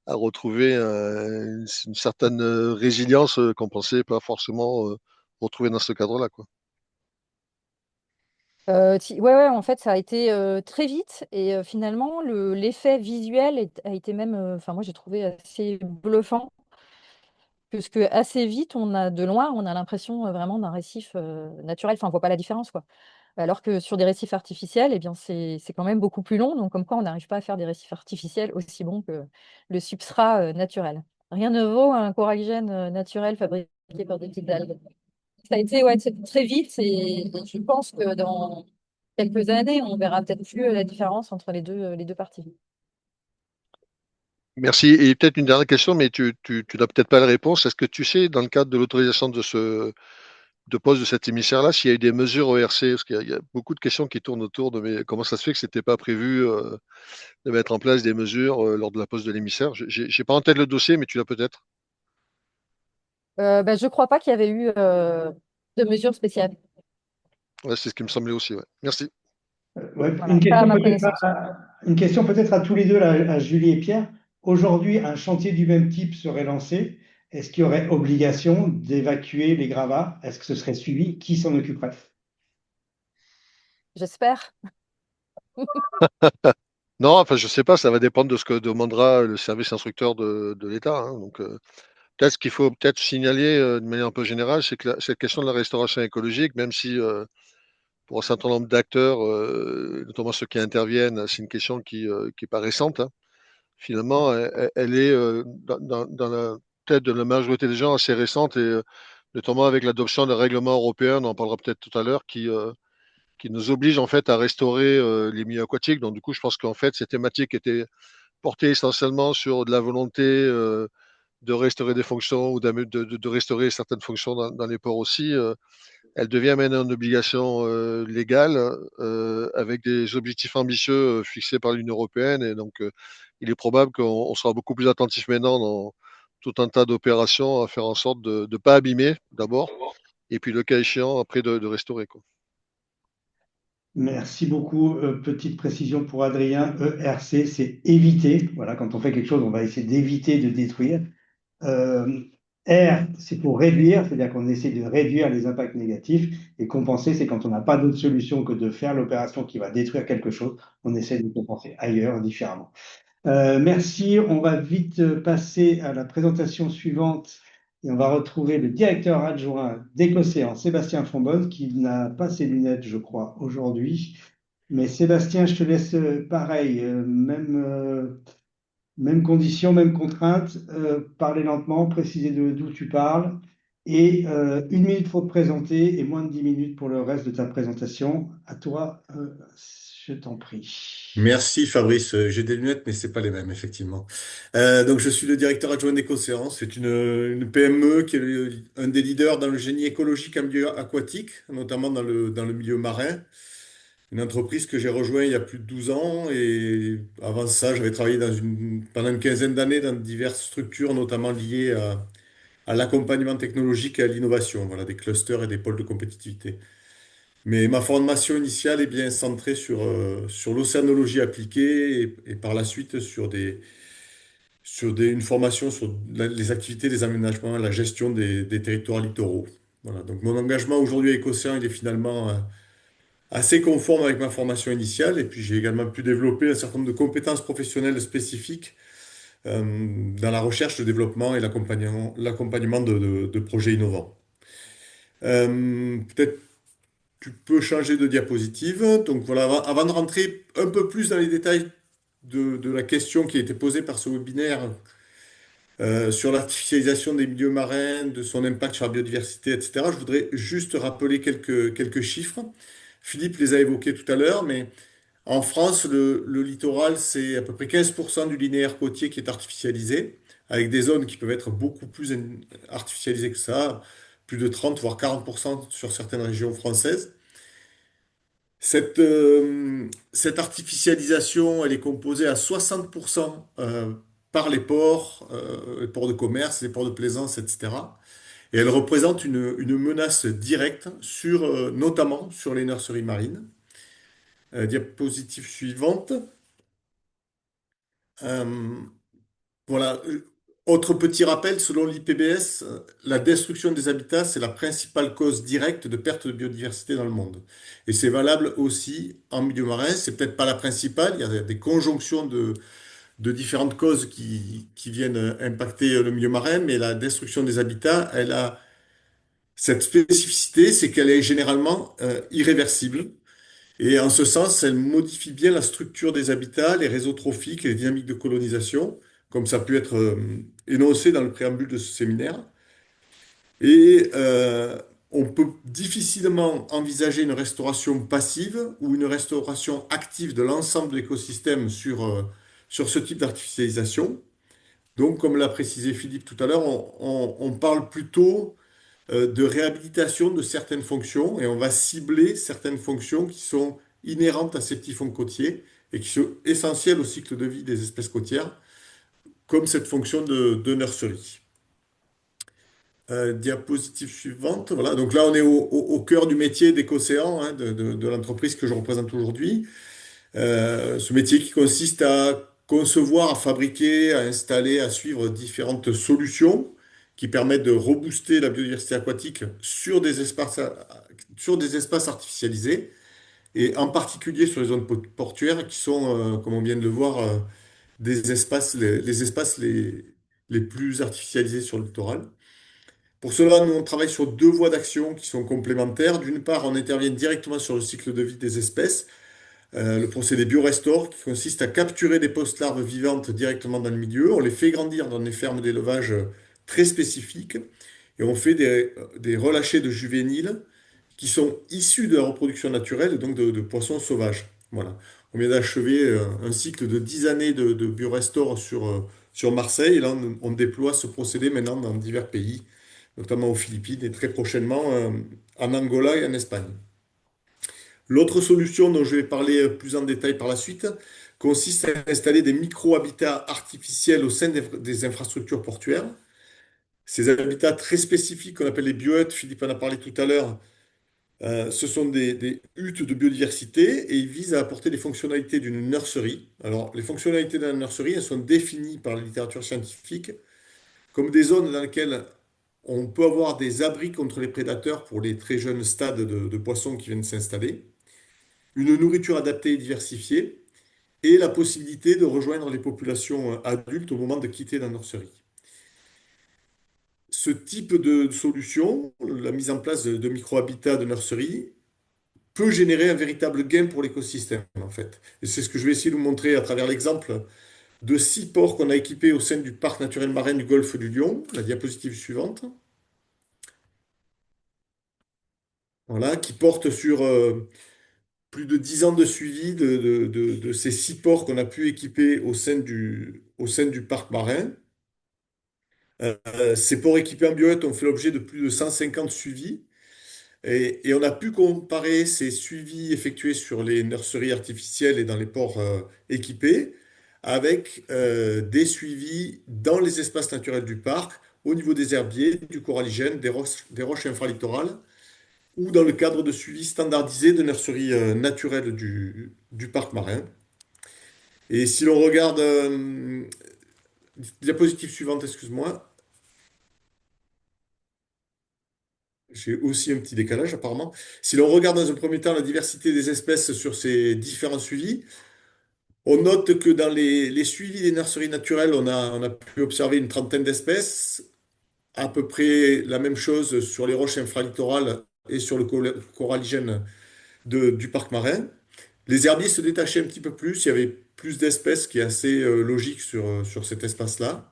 retrouver une certaine résilience qu'on pensait pas forcément retrouver dans ce cadre-là, quoi. Ouais, ouais, en fait, ça a été très vite et finalement, l'effet visuel a été même, enfin, moi, j'ai trouvé assez bluffant, puisque assez vite, de loin, on a l'impression vraiment d'un récif naturel. Enfin, on voit pas la différence, quoi. Alors que sur des récifs artificiels, eh bien, c'est quand même beaucoup plus long. Donc, comme quoi, on n'arrive pas à faire des récifs artificiels aussi bons que le substrat naturel. Rien ne vaut un coralligène naturel fabriqué par des petites algues. Ça a été, ouais, très vite et je pense que dans quelques années, on verra peut-être plus la différence entre les deux parties. Merci. Et peut-être une dernière question, mais tu n'as peut-être pas la réponse. Est-ce que tu sais, dans le cadre de l'autorisation de pose de cet émissaire-là, s'il y a eu des mesures ORC? Parce qu'il y a beaucoup de questions qui tournent autour de mais comment ça se fait que c'était pas prévu de mettre en place des mesures lors de la pose de l'émissaire? J'ai pas en tête le dossier, mais tu l'as peut-être. Je ne crois pas qu'il y avait eu de mesures spéciales. Ouais, c'est ce qui me semblait aussi. Ouais. Merci. Ouais, Voilà, pas à ma connaissance. une question peut-être à tous les deux, là, à Julie et Pierre. Aujourd'hui, un chantier du même type serait lancé. Est-ce qu'il y aurait obligation d'évacuer les gravats? Est-ce que ce serait suivi? Qui s'en occuperait? J'espère. Non, enfin, je sais pas, ça va dépendre de ce que demandera le service instructeur de l'État, hein. Donc, peut-être ce qu'il faut peut-être signaler de manière un peu générale, c'est que cette question de la restauration écologique, même si pour un certain nombre d'acteurs, notamment ceux qui interviennent, c'est une question qui est pas récente, hein. Finalement, elle est dans la tête de la majorité des gens assez récente et notamment avec l'adoption d'un règlement européen, on en parlera peut-être tout à l'heure, qui nous oblige en fait à restaurer les milieux aquatiques. Donc du coup, je pense qu'en fait, ces thématiques étaient portées essentiellement sur de la volonté de restaurer des fonctions ou de restaurer certaines fonctions dans les ports aussi. Elle devient maintenant une obligation légale avec des objectifs ambitieux fixés par l'Union européenne. Et donc, il est probable qu'on sera beaucoup plus attentif maintenant dans tout un tas d'opérations à faire en sorte de ne pas abîmer d'abord, et puis le cas échéant, après de restaurer, quoi. Merci beaucoup. Petite précision pour Adrien, ERC, c'est éviter. Voilà, quand on fait quelque chose, on va essayer d'éviter de détruire. Euh, R, c'est pour réduire, c'est-à-dire qu'on essaie de réduire les impacts négatifs. Et compenser, c'est quand on n'a pas d'autre solution que de faire l'opération qui va détruire quelque chose, on essaie de compenser ailleurs, différemment. Merci. On va vite passer à la présentation suivante et on va retrouver le directeur adjoint d'Écocéan, Sébastien Fonbonne, qui n'a pas ses lunettes, je crois, aujourd'hui. Mais Sébastien, je te laisse pareil, même condition, même contrainte, parler lentement, préciser d'où tu parles. Et 1 minute pour te présenter et moins de 10 minutes pour le reste de ta présentation. À toi, je t'en prie. Merci Fabrice. J'ai des lunettes, mais c'est pas les mêmes, effectivement. Donc je suis le directeur adjoint d'Écocéan. C'est une PME qui est un des leaders dans le génie écologique en milieu aquatique, notamment dans le milieu marin. Une entreprise que j'ai rejoint il y a plus de 12 ans. Et avant ça, j'avais travaillé pendant une quinzaine d'années dans diverses structures, notamment liées à l'accompagnement technologique et à l'innovation. Voilà, des clusters et des pôles de compétitivité. Mais ma formation initiale est bien centrée sur l'océanologie appliquée et par la suite une formation sur les activités, les aménagements, la gestion des territoires littoraux. Voilà. Donc mon engagement aujourd'hui avec Océan, il est finalement assez conforme avec ma formation initiale. Et puis j'ai également pu développer un certain nombre de compétences professionnelles spécifiques dans la recherche, le développement et l'accompagnement de projets innovants. Peut-être tu peux changer de diapositive. Donc voilà, avant de rentrer un peu plus dans les détails de la question qui a été posée par ce webinaire sur l'artificialisation des milieux marins, de son impact sur la biodiversité, etc., je voudrais juste rappeler quelques chiffres. Philippe les a évoqués tout à l'heure, mais en France, le littoral, c'est à peu près 15% du linéaire côtier qui est artificialisé, avec des zones qui peuvent être beaucoup plus artificialisées que ça, plus de 30 voire 40% sur certaines régions françaises. Cette artificialisation, elle est composée à 60% par les ports de commerce, les ports de plaisance, etc. Et elle représente une menace directe notamment sur les nurseries marines. Diapositive suivante. Euh, voilà. Autre petit rappel, selon l'IPBES, la destruction des habitats, c'est la principale cause directe de perte de biodiversité dans le monde. Et c'est valable aussi en milieu marin. C'est peut-être pas la principale. Il y a des conjonctions de différentes causes qui viennent impacter le milieu marin, mais la destruction des habitats, elle a cette spécificité, c'est qu'elle est généralement irréversible. Et en ce sens, elle modifie bien la structure des habitats, les réseaux trophiques et les dynamiques de colonisation, comme ça a pu être énoncé dans le préambule de ce séminaire. Et on peut difficilement envisager une restauration passive ou une restauration active de l'ensemble de l'écosystème sur ce type d'artificialisation. Donc, comme l'a précisé Philippe tout à l'heure, on parle plutôt de réhabilitation de certaines fonctions et on va cibler certaines fonctions qui sont inhérentes à ces petits fonds côtiers et qui sont essentielles au cycle de vie des espèces côtières, comme cette fonction de nurserie. Diapositive suivante. Voilà. Donc là, on est au cœur du métier d'Écocéan, hein, de l'entreprise que je représente aujourd'hui. Ce métier qui consiste à concevoir, à fabriquer, à installer, à suivre différentes solutions qui permettent de rebooster la biodiversité aquatique sur des espaces artificialisés, et en particulier sur les zones portuaires qui sont, comme on vient de le voir, les espaces les plus artificialisés sur le littoral. Pour cela, nous, on travaille sur deux voies d'action qui sont complémentaires. D'une part, on intervient directement sur le cycle de vie des espèces, le procédé BioRestore, qui consiste à capturer des post-larves vivantes directement dans le milieu. On les fait grandir dans des fermes d'élevage très spécifiques et on fait des relâchés de juvéniles qui sont issus de la reproduction naturelle, et donc de poissons sauvages. Voilà. On vient d'achever un cycle de 10 années de BioRestore sur Marseille. Et là, on déploie ce procédé maintenant dans divers pays, notamment aux Philippines et très prochainement en Angola et en Espagne. L'autre solution dont je vais parler plus en détail par la suite consiste à installer des micro-habitats artificiels au sein des infrastructures portuaires. Ces habitats très spécifiques qu'on appelle les biohuttes, Philippe en a parlé tout à l'heure, ce sont des huttes de biodiversité et ils visent à apporter les fonctionnalités d'une nurserie. Alors, les fonctionnalités d'une nurserie, elles sont définies par la littérature scientifique comme des zones dans lesquelles on peut avoir des abris contre les prédateurs pour les très jeunes stades de poissons qui viennent s'installer, une nourriture adaptée et diversifiée, et la possibilité de rejoindre les populations adultes au moment de quitter la nurserie. Ce type de solution, la mise en place de micro-habitats de nurserie, peut générer un véritable gain pour l'écosystème, en fait. Et c'est ce que je vais essayer de vous montrer à travers l'exemple de 6 ports qu'on a équipés au sein du parc naturel marin du Golfe du Lion. La diapositive suivante. Voilà, qui porte sur plus de 10 ans de suivi de ces 6 ports qu'on a pu équiper au sein du parc marin. Ces ports équipés en biohutte ont fait l'objet de plus de 150 suivis. Et on a pu comparer ces suivis effectués sur les nurseries artificielles et dans les ports équipés avec des suivis dans les espaces naturels du parc, au niveau des herbiers, du coralligène, des roches infralittorales ou dans le cadre de suivi standardisé de nurseries naturelles du parc marin. Et si l'on regarde, diapositive suivante, excuse-moi, j'ai aussi un petit décalage apparemment. Si l'on regarde dans un premier temps la diversité des espèces sur ces différents suivis, on note que dans les suivis des nurseries naturelles, on a pu observer une trentaine d'espèces, à peu près la même chose sur les roches infralittorales et sur le coralligène du parc marin. Les herbiers se détachaient un petit peu plus, il y avait plus d'espèces, ce qui est assez logique sur cet espace-là.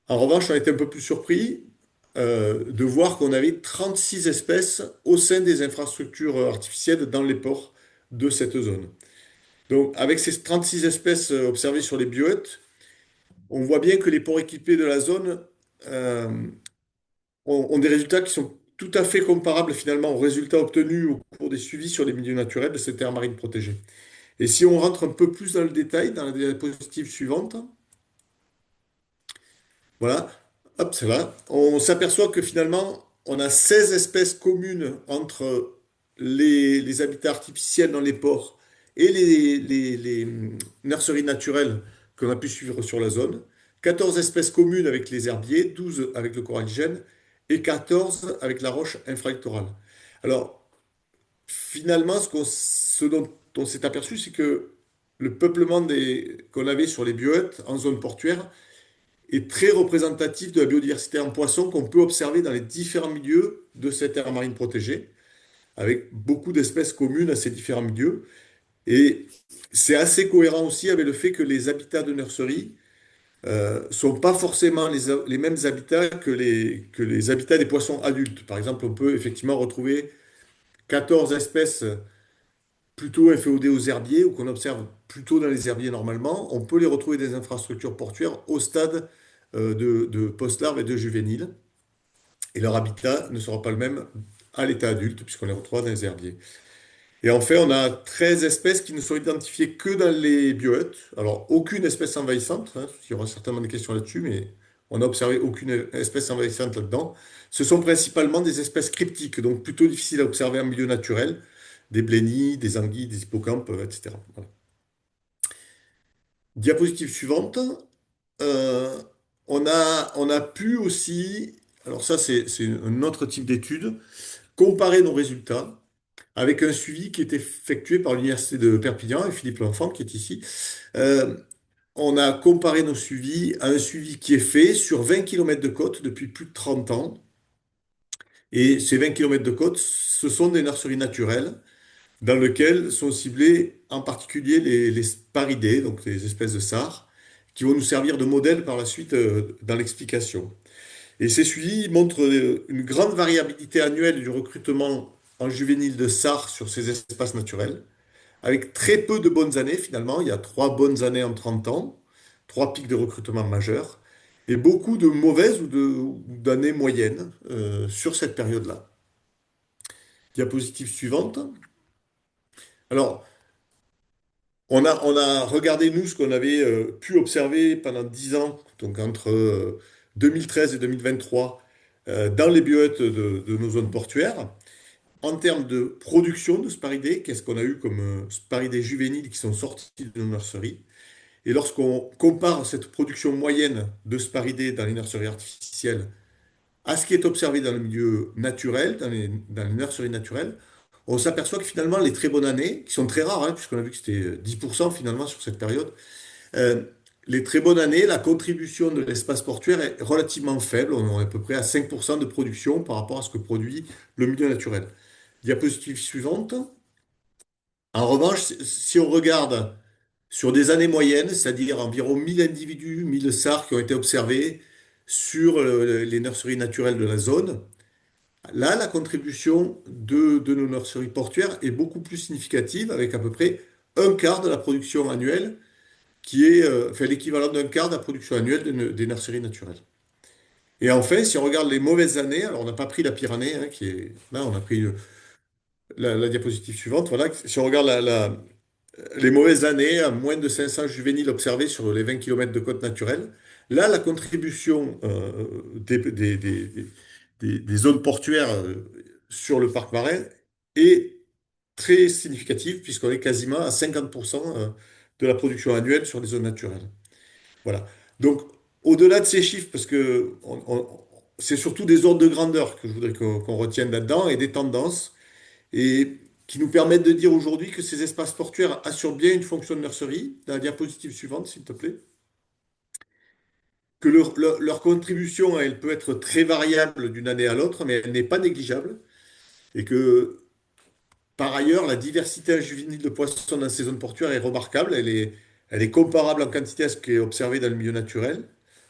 En revanche, on a été un peu plus surpris de voir qu'on avait 36 espèces au sein des infrastructures artificielles dans les ports de cette zone. Donc, avec ces 36 espèces observées sur les biotes, on voit bien que les ports équipés de la zone euh, ont des résultats qui sont tout à fait comparables finalement aux résultats obtenus au cours des suivis sur les milieux naturels de cette aire marine protégée. Et si on rentre un peu plus dans le détail, dans la diapositive suivante, voilà, hop, c'est là, on s'aperçoit que finalement, on a 16 espèces communes entre les habitats artificiels dans les ports et les nurseries naturelles qu'on a pu suivre sur la zone. 14 espèces communes avec les herbiers, 12 avec le coralligène et 14 avec la roche infralittorale. Alors, finalement, ce dont on s'est aperçu, c'est que le peuplement qu'on avait sur les biotes en zone portuaire est très représentatif de la biodiversité en poisson qu'on peut observer dans les différents milieux de cette aire marine protégée, avec beaucoup d'espèces communes à ces différents milieux. Et c'est assez cohérent aussi avec le fait que les habitats de nurserie sont pas forcément les mêmes habitats que les habitats des poissons adultes. Par exemple, on peut effectivement retrouver 14 espèces plutôt inféodées aux herbiers ou qu'on observe plutôt dans les herbiers normalement. On peut les retrouver dans des infrastructures portuaires au stade de post-larves et de juvéniles. Et leur habitat ne sera pas le même à l'état adulte, puisqu'on les retrouve dans les herbiers. Et en fait, on a 13 espèces qui ne sont identifiées que dans les biotes. Alors, aucune espèce envahissante, hein, il y aura certainement des questions là-dessus, mais on n'a observé aucune espèce envahissante là-dedans. Ce sont principalement des espèces cryptiques, donc plutôt difficiles à observer en milieu naturel, des blennies, des anguilles, des hippocampes, etc. Voilà. Diapositive suivante. Euh, on a pu aussi, alors ça c'est un autre type d'étude, comparer nos résultats avec un suivi qui est effectué par l'Université de Perpignan et Philippe L'Enfant qui est ici. Euh, on a comparé nos suivis à un suivi qui est fait sur 20 kilomètres de côte depuis plus de 30 ans. Et ces 20 kilomètres de côte, ce sont des nurseries naturelles dans lesquelles sont ciblés en particulier les sparidés, donc les espèces de sarres, qui vont nous servir de modèle par la suite dans l'explication. Et ces suivis montrent une grande variabilité annuelle du recrutement en juvénile de sarres sur ces espaces naturels, avec très peu de bonnes années finalement. Il y a 3 bonnes années en 30 ans, 3 pics de recrutement majeurs, et beaucoup de mauvaises ou d'années moyennes sur cette période-là. Diapositive suivante. Alors, on a regardé, nous, ce qu'on avait pu observer pendant 10 ans, donc entre 2013 et 2023, dans les biotes de nos zones portuaires. En termes de production de sparidés, qu'est-ce qu'on a eu comme sparidés juvéniles qui sont sortis de nos nurseries? Et lorsqu'on compare cette production moyenne de sparidés dans les nurseries artificielles à ce qui est observé dans le milieu naturel, dans les nurseries naturelles, on s'aperçoit que finalement, les très bonnes années, qui sont très rares, hein, puisqu'on a vu que c'était 10% finalement sur cette période, euh, les très bonnes années, la contribution de l'espace portuaire est relativement faible. On est à peu près à 5% de production par rapport à ce que produit le milieu naturel. Diapositive suivante. En revanche, si on regarde sur des années moyennes, c'est-à-dire environ 1000 individus, 1000 SAR qui ont été observés sur les nurseries naturelles de la zone, là, la contribution de nos nurseries portuaires est beaucoup plus significative, avec à peu près un quart de la production annuelle, qui est enfin, l'équivalent d'un quart de la production annuelle des nurseries naturelles. Et enfin, si on regarde les mauvaises années, alors on n'a pas pris la pire année, hein, qui est là, on a pris la diapositive suivante. Voilà, si on regarde les mauvaises années, à moins de 500 juvéniles observés sur les 20 kilomètres de côte naturelle, là, la contribution des zones portuaires sur le parc marin est très significative, puisqu'on est quasiment à 50% de la production annuelle sur les zones naturelles. Voilà. Donc, au-delà de ces chiffres, parce que c'est surtout des ordres de grandeur que je voudrais qu'on retienne là-dedans et des tendances, et qui nous permettent de dire aujourd'hui que ces espaces portuaires assurent bien une fonction de nurserie. Dans la diapositive suivante, s'il te plaît. Que leur contribution, elle peut être très variable d'une année à l'autre, mais elle n'est pas négligeable. Et que, par ailleurs, la diversité juvénile de poissons dans ces zones portuaires est remarquable. Elle est comparable en quantité à ce qui est observé dans le milieu naturel,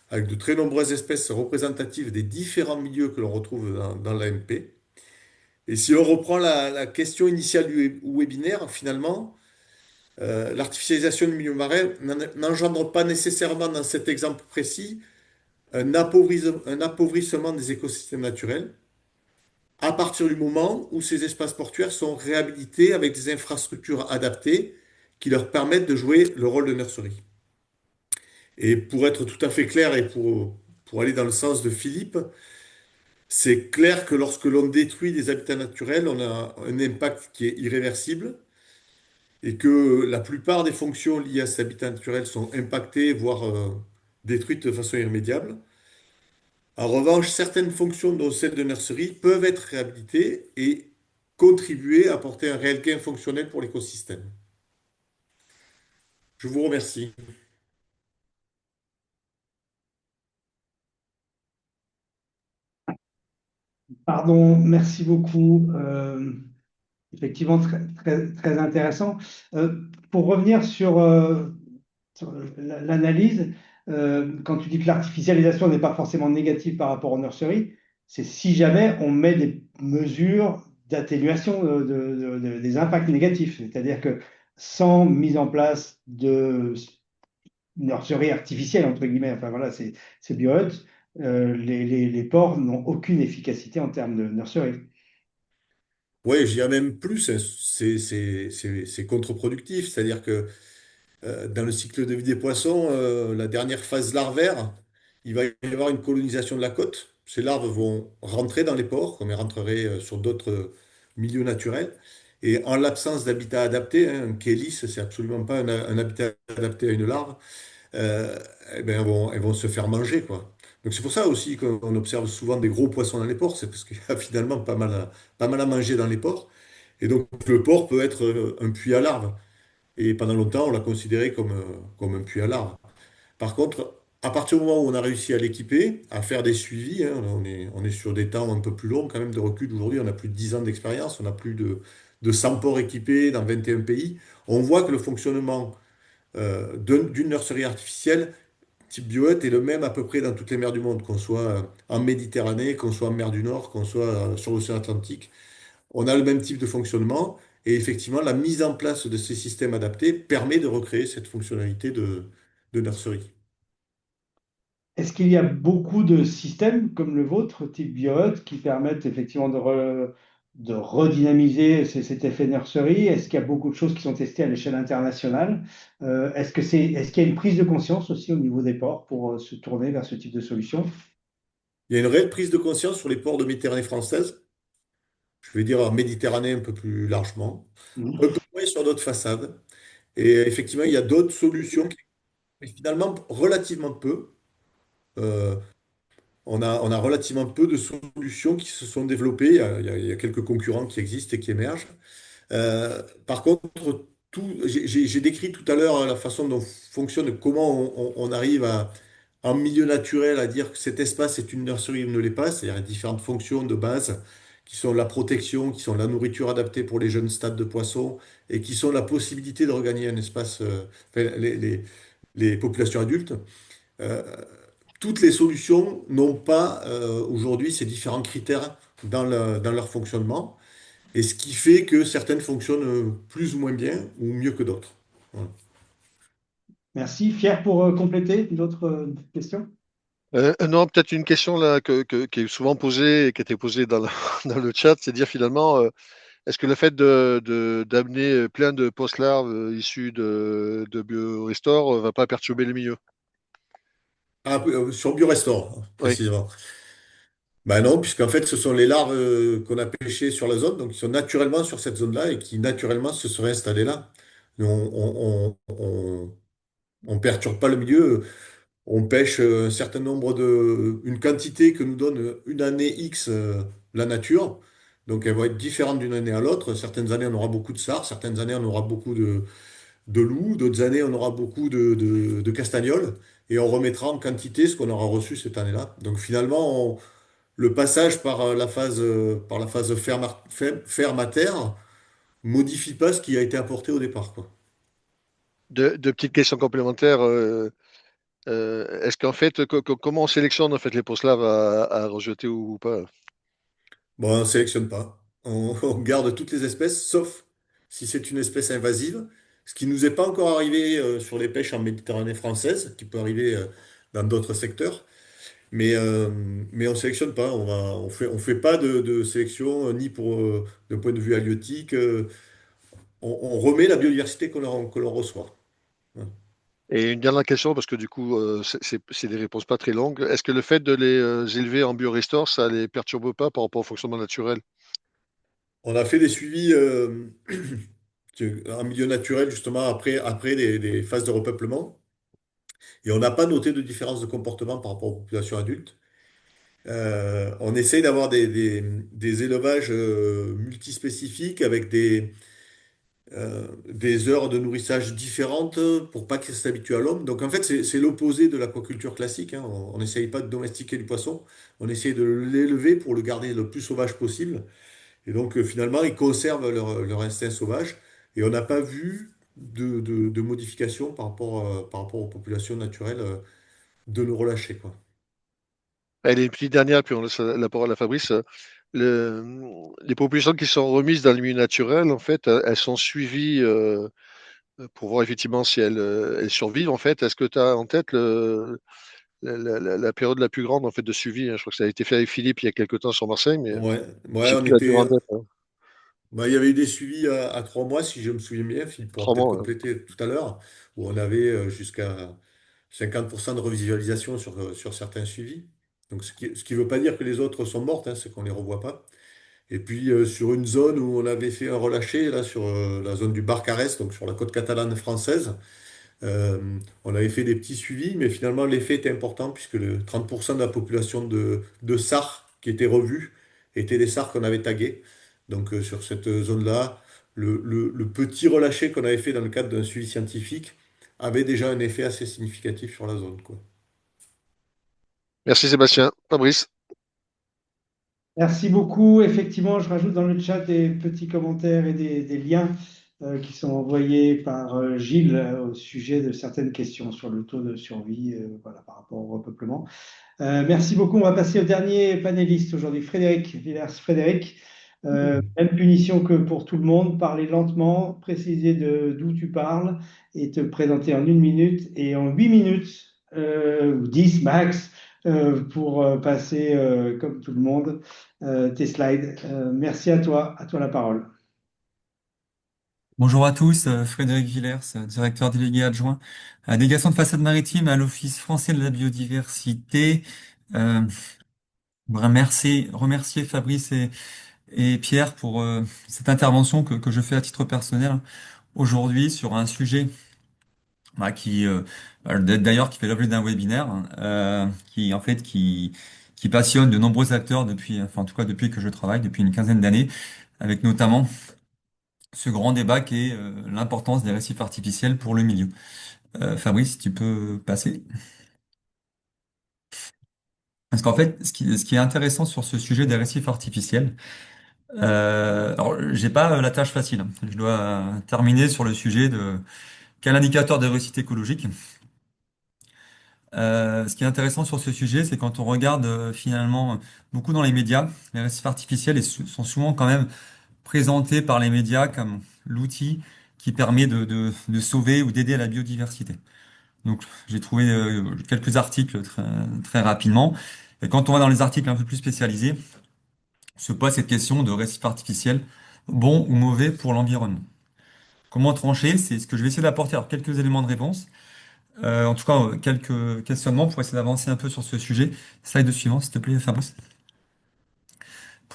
avec de très nombreuses espèces représentatives des différents milieux que l'on retrouve dans l'AMP. Et si on reprend la question initiale du webinaire, finalement, l'artificialisation du milieu marin n'engendre pas nécessairement dans cet exemple précis un appauvrissement des écosystèmes naturels, à partir du moment où ces espaces portuaires sont réhabilités avec des infrastructures adaptées qui leur permettent de jouer le rôle de nurserie. Et pour être tout à fait clair et pour aller dans le sens de Philippe, c'est clair que lorsque l'on détruit des habitats naturels, on a un impact qui est irréversible et que la plupart des fonctions liées à cet habitat naturel sont impactées, voire détruites de façon irrémédiable. En revanche, certaines fonctions, dont celle de nurserie, peuvent être réhabilitées et contribuer à apporter un réel gain fonctionnel pour l'écosystème. Je vous remercie. Pardon, merci beaucoup. Effectivement, très intéressant. Pour revenir sur l'analyse, quand tu dis que l'artificialisation n'est pas forcément négative par rapport aux nurseries, c'est si jamais on met des mesures d'atténuation des impacts négatifs. C'est-à-dire que sans mise en place de nurseries artificielles, entre guillemets, enfin voilà, c'est biohuts, les ports n'ont aucune efficacité en termes de nurserie. Oui, je dirais même plus, hein, c'est contre-productif. C'est-à-dire que dans le cycle de vie des poissons, la dernière phase larvaire, il va y avoir une colonisation de la côte. Ces larves vont rentrer dans les ports, comme elles rentreraient sur d'autres milieux naturels. Et en l'absence d'habitat adapté, hein, un kélis, c'est absolument pas un habitat adapté à une larve, euh, eh ben, elles vont se faire manger, quoi. Donc c'est pour ça aussi qu'on observe souvent des gros poissons dans les ports, c'est parce qu'il y a finalement pas mal à manger dans les ports. Et donc le port peut être un puits à larves. Et pendant longtemps, on l'a considéré comme un puits à larves. Par contre, à partir du moment où on a réussi à l'équiper, à faire des suivis, hein, là, on est sur des temps un peu plus longs quand même de recul. Aujourd'hui, on a plus de 10 ans d'expérience, on a plus de 100 ports équipés dans 21 pays. On voit que le fonctionnement d'une nurserie artificielle type biohut est le même à peu près dans toutes les mers du monde, qu'on soit en Méditerranée, qu'on soit en mer du Nord, qu'on soit sur l'océan Atlantique. On a le même type de fonctionnement et effectivement, la mise en place de ces systèmes adaptés permet de recréer cette fonctionnalité de nurserie. Est-ce qu'il y a beaucoup de systèmes comme le vôtre, type biohut, qui permettent effectivement de redynamiser cet effet nurserie? Est-ce qu'il y a beaucoup de choses qui sont testées à l'échelle internationale? Est-ce qu'il y a une prise de conscience aussi au niveau des ports pour se tourner vers ce type de solution? Il y a une réelle prise de conscience sur les ports de Méditerranée française, je vais dire en Méditerranée un peu plus largement, un peu moins sur d'autres façades. Et effectivement, il y a d'autres solutions mais finalement relativement peu. Euh, on a relativement peu de solutions qui se sont développées. Il y a quelques concurrents qui existent et qui émergent. Par contre, j'ai décrit tout à l'heure la façon dont fonctionne, comment on arrive en milieu naturel à dire que cet espace est une nurserie ou ne l'est pas. C'est-à-dire les différentes fonctions de base qui sont la protection, qui sont la nourriture adaptée pour les jeunes stades de poissons et qui sont la possibilité de regagner un espace, enfin, les populations adultes. Euh, Toutes les solutions n'ont pas aujourd'hui ces différents critères dans leur fonctionnement. Et ce qui fait que certaines fonctionnent plus ou moins bien ou mieux que d'autres. Voilà. Merci. Pierre, pour compléter, d'autres questions? Non, peut-être une question là qui est souvent posée et qui était posée dans dans le chat, c'est dire finalement, est-ce que le fait d'amener plein de post-larves issus de BioRestore va pas perturber le milieu? Ah, sur BioRestore, Oui. précisément. Ben non, puisqu'en fait, ce sont les larves qu'on a pêchées sur la zone, donc qui sont naturellement sur cette zone-là et qui naturellement se seraient installées là. Nous, on perturbe pas le milieu, on pêche un certain nombre une quantité que nous donne une année X la nature. Donc elle va être différente d'une année à l'autre. Certaines années, on aura beaucoup de sars, certaines années, on aura beaucoup de loups, d'autres années, on aura beaucoup de castagnols, et on remettra en quantité ce qu'on aura reçu cette année-là. Donc finalement, le passage par la phase ferme à terre modifie pas ce qui a été apporté au départ, quoi. Deux petites questions complémentaires. Est-ce qu'en fait, comment on sélectionne en fait les post larves à rejeter ou pas? Bon, on ne sélectionne pas. On garde toutes les espèces, sauf si c'est une espèce invasive, ce qui nous est pas encore arrivé sur les pêches en Méditerranée française, qui peut arriver dans d'autres secteurs. Mais on sélectionne pas. On fait pas de sélection ni pour d'un point de vue halieutique. On remet la biodiversité que l'on reçoit. Voilà. Et une dernière question, parce que du coup, c'est des réponses pas très longues. Est-ce que le fait de les élever en biorestore, ça les perturbe pas par rapport au fonctionnement naturel? On a fait des suivis en milieu naturel justement après des phases de repeuplement, et on n'a pas noté de différence de comportement par rapport aux populations adultes. On essaye d'avoir des élevages multispécifiques avec des heures de nourrissage différentes pour pas qu'il s'habitue à l'homme. Donc en fait, c'est l'opposé de l'aquaculture classique, hein. On n'essaye pas de domestiquer du poisson, on essaye de l'élever pour le garder le plus sauvage possible. Et donc finalement, ils conservent leur instinct sauvage, et on n'a pas vu de modification par rapport aux populations naturelles de le relâcher, quoi. Allez, une petite dernière, puis on laisse la parole à Fabrice. Les populations qui sont remises dans le milieu naturel, en fait, elles sont suivies pour voir effectivement si elles survivent. En fait, est-ce que tu as en tête la période la plus grande en fait de suivi, hein? Je crois que ça a été fait avec Philippe il y a quelque temps sur Marseille, mais Ouais, ouais, j'ai on plus la durée était. en tête, hein. Bah, il y avait eu des suivis à 3 mois, si je me souviens bien. Philippe pourra Trois peut-être mois, hein. compléter tout à l'heure, où on avait jusqu'à 50% de revisualisation sur certains suivis. Donc, ce qui veut pas dire que les autres sont mortes, hein, c'est qu'on les revoit pas. Et puis, sur une zone où on avait fait un relâché, là, sur la zone du Barcarès, donc sur la côte catalane française, on avait fait des petits suivis, mais finalement, l'effet était important, puisque le 30% de la population de SAR qui était revue étaient des SAR qu'on avait tagués. Donc, sur cette zone-là, le petit relâché qu'on avait fait dans le cadre d'un suivi scientifique avait déjà un effet assez significatif sur la zone, quoi. Merci Sébastien. Fabrice. Merci beaucoup. Effectivement, je rajoute dans le chat des petits commentaires et des liens qui sont envoyés par Gilles au sujet de certaines questions sur le taux de survie, voilà, par rapport au repeuplement. Merci beaucoup. On va passer au dernier panéliste aujourd'hui, Frédéric Villers. Frédéric, même punition que pour tout le monde. Parler lentement, préciser d'où tu parles et te présenter en 1 minute et en 8 minutes ou 10 max pour passer comme tout le monde tes slides. Merci à toi la parole. Bonjour à tous, Frédéric Villers, directeur délégué adjoint à la délégation de façade maritime à l'Office français de la biodiversité. Euh, je voudrais remercier Fabrice et Pierre pour cette intervention que je fais à titre personnel aujourd'hui sur un sujet d'ailleurs qui fait l'objet d'un webinaire, qui en fait qui passionne de nombreux acteurs depuis, enfin en tout cas depuis que je travaille, depuis une quinzaine d'années, avec notamment ce grand débat qui est l'importance des récifs artificiels pour le milieu. Fabrice, si tu peux passer. Parce qu'en fait, ce qui est intéressant sur ce sujet des récifs artificiels, alors j'ai pas la tâche facile, hein. Je dois terminer sur le sujet de quel indicateur de réussite écologique. Ce qui est intéressant sur ce sujet, c'est quand on regarde finalement beaucoup dans les médias, les récifs artificiels sont souvent quand même présentés par les médias comme l'outil qui permet de sauver ou d'aider à la biodiversité. Donc, j'ai trouvé quelques articles très rapidement. Et quand on va dans les articles un peu plus spécialisés, se pose cette question de récif artificiel, bon ou mauvais pour l'environnement. Comment trancher? C'est ce que je vais essayer d'apporter. Alors, quelques éléments de réponse. En tout cas, quelques questionnements pour essayer d'avancer un peu sur ce sujet. Slide suivant, s'il te plaît, Fabrice.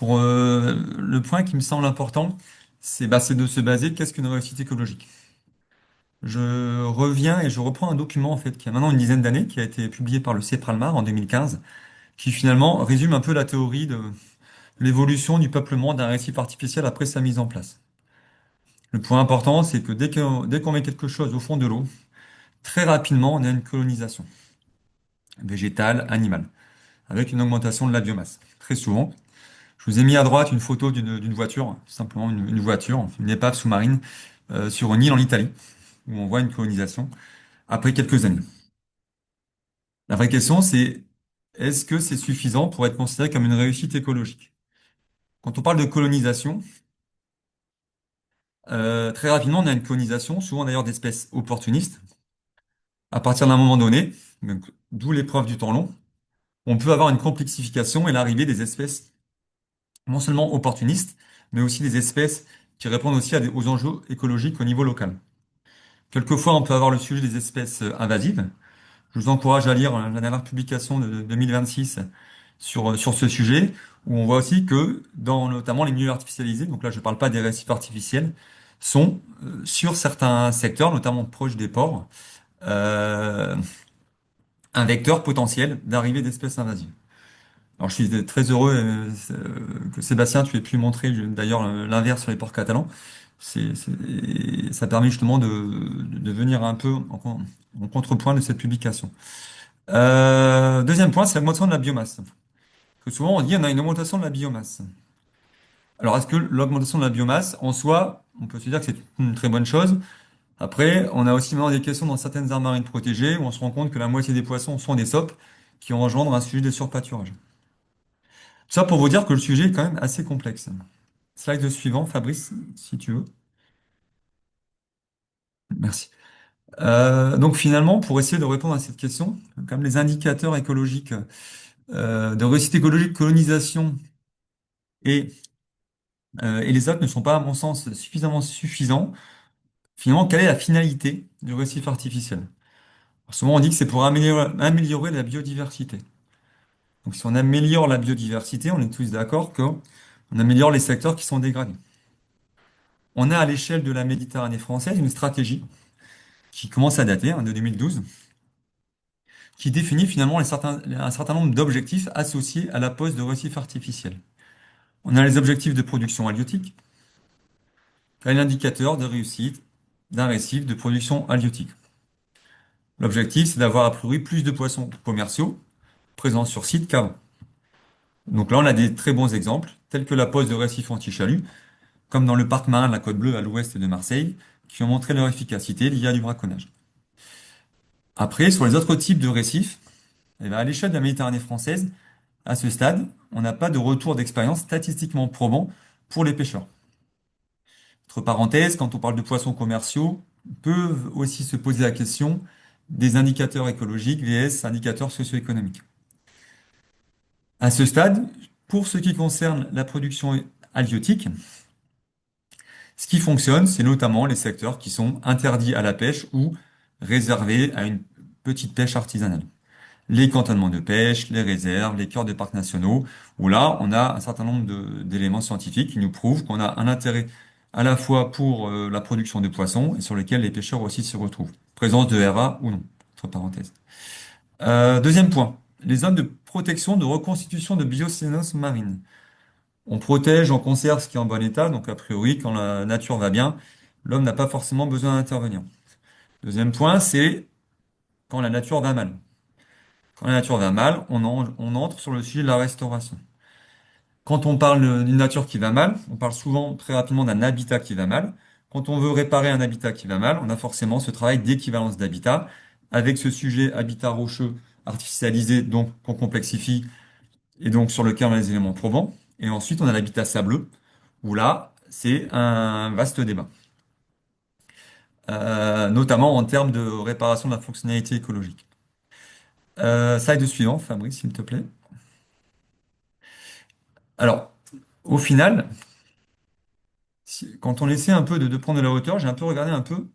Le point qui me semble important, c'est de se baser, qu'est-ce qu'une réussite écologique? Je reviens et je reprends un document en fait qui a maintenant une dizaine d'années, qui a été publié par le CEPRALMAR en 2015, qui finalement résume un peu la théorie de l'évolution du peuplement d'un récif artificiel après sa mise en place. Le point important, c'est que dès qu'on met quelque chose au fond de l'eau, très rapidement, on a une colonisation végétale, animale, avec une augmentation de la biomasse. Très souvent, je vous ai mis à droite une photo d'une voiture, simplement une voiture, une épave sous-marine, sur une île en Italie, où on voit une colonisation après quelques années. La vraie question, c'est est-ce que c'est suffisant pour être considéré comme une réussite écologique? Quand on parle de colonisation, très rapidement, on a une colonisation, souvent d'ailleurs d'espèces opportunistes. À partir d'un moment donné, donc, d'où l'épreuve du temps long, on peut avoir une complexification et l'arrivée des espèces non seulement opportunistes, mais aussi des espèces qui répondent aussi aux enjeux écologiques au niveau local. Quelquefois, on peut avoir le sujet des espèces invasives. Je vous encourage à lire la dernière publication de 2026 sur ce sujet, où on voit aussi que dans notamment les milieux artificialisés, donc là je ne parle pas des récifs artificiels, sont sur certains secteurs, notamment proches des ports, euh, un vecteur potentiel d'arrivée d'espèces invasives. Alors je suis très heureux que Sébastien, tu aies pu montrer d'ailleurs l'inverse sur les ports catalans. Ça permet justement de venir un peu en contrepoint de cette publication. Deuxième point, c'est l'augmentation de la biomasse. Que souvent on dit on a une augmentation de la biomasse. Alors est-ce que l'augmentation de la biomasse, en soi, on peut se dire que c'est une très bonne chose. Après, on a aussi maintenant des questions dans certaines aires marines protégées où on se rend compte que la moitié des poissons sont des sopes qui engendrent un sujet de surpâturage. Tout ça pour vous dire que le sujet est quand même assez complexe. Slide suivant, Fabrice, si tu veux. Merci. Donc finalement, pour essayer de répondre à cette question, comme les indicateurs écologiques de réussite écologique, colonisation et, et les autres ne sont pas, à mon sens, suffisamment suffisants. Finalement, quelle est la finalité du récif artificiel? Alors, souvent, on dit que c'est pour améliorer la biodiversité. Donc si on améliore la biodiversité, on est tous d'accord qu'on améliore les secteurs qui sont dégradés. On a à l'échelle de la Méditerranée française une stratégie qui commence à dater, de 2012, qui définit finalement un certain nombre d'objectifs associés à la pose de récifs artificiels. On a les objectifs de production halieutique, l'indicateur de réussite d'un récif de production halieutique. L'objectif, c'est d'avoir a priori plus de poissons commerciaux présents sur site qu'avant. Donc là, on a des très bons exemples, tels que la pose de récifs anti-chalut, comme dans le parc marin de la Côte Bleue à l'ouest de Marseille, qui ont montré leur efficacité liée à du braconnage. Après, sur les autres types de récifs, à l'échelle de la Méditerranée française, à ce stade, on n'a pas de retour d'expérience statistiquement probant pour les pêcheurs. Entre parenthèses, quand on parle de poissons commerciaux, peuvent aussi se poser la question des indicateurs écologiques vs indicateurs socio-économiques. À ce stade, pour ce qui concerne la production halieutique, ce qui fonctionne, c'est notamment les secteurs qui sont interdits à la pêche ou réservés à une petite pêche artisanale. Les cantonnements de pêche, les réserves, les cœurs de parcs nationaux, où là, on a un certain nombre d'éléments scientifiques qui nous prouvent qu'on a un intérêt à la fois pour la production de poissons et sur lesquels les pêcheurs aussi s'y retrouvent. Présence de RA ou non, entre parenthèses. Deuxième point, les zones de protection de reconstitution de biocénose marine. On protège, on conserve ce qui est en bon état, donc a priori, quand la nature va bien, l'homme n'a pas forcément besoin d'intervenir. Deuxième point, c'est quand la nature va mal. Quand la nature va mal, on entre sur le sujet de la restauration. Quand on parle d'une nature qui va mal, on parle souvent très rapidement d'un habitat qui va mal. Quand on veut réparer un habitat qui va mal, on a forcément ce travail d'équivalence d'habitat avec ce sujet habitat rocheux artificialisé, donc qu'on complexifie et donc sur lequel on a les éléments probants. Et ensuite, on a l'habitat sableux, où là, c'est un vaste débat. Notamment en termes de réparation de la fonctionnalité écologique. Slide suivant, Fabrice, s'il te plaît. Alors, au final, quand on essaie un peu de prendre de la hauteur, j'ai un peu regardé un peu,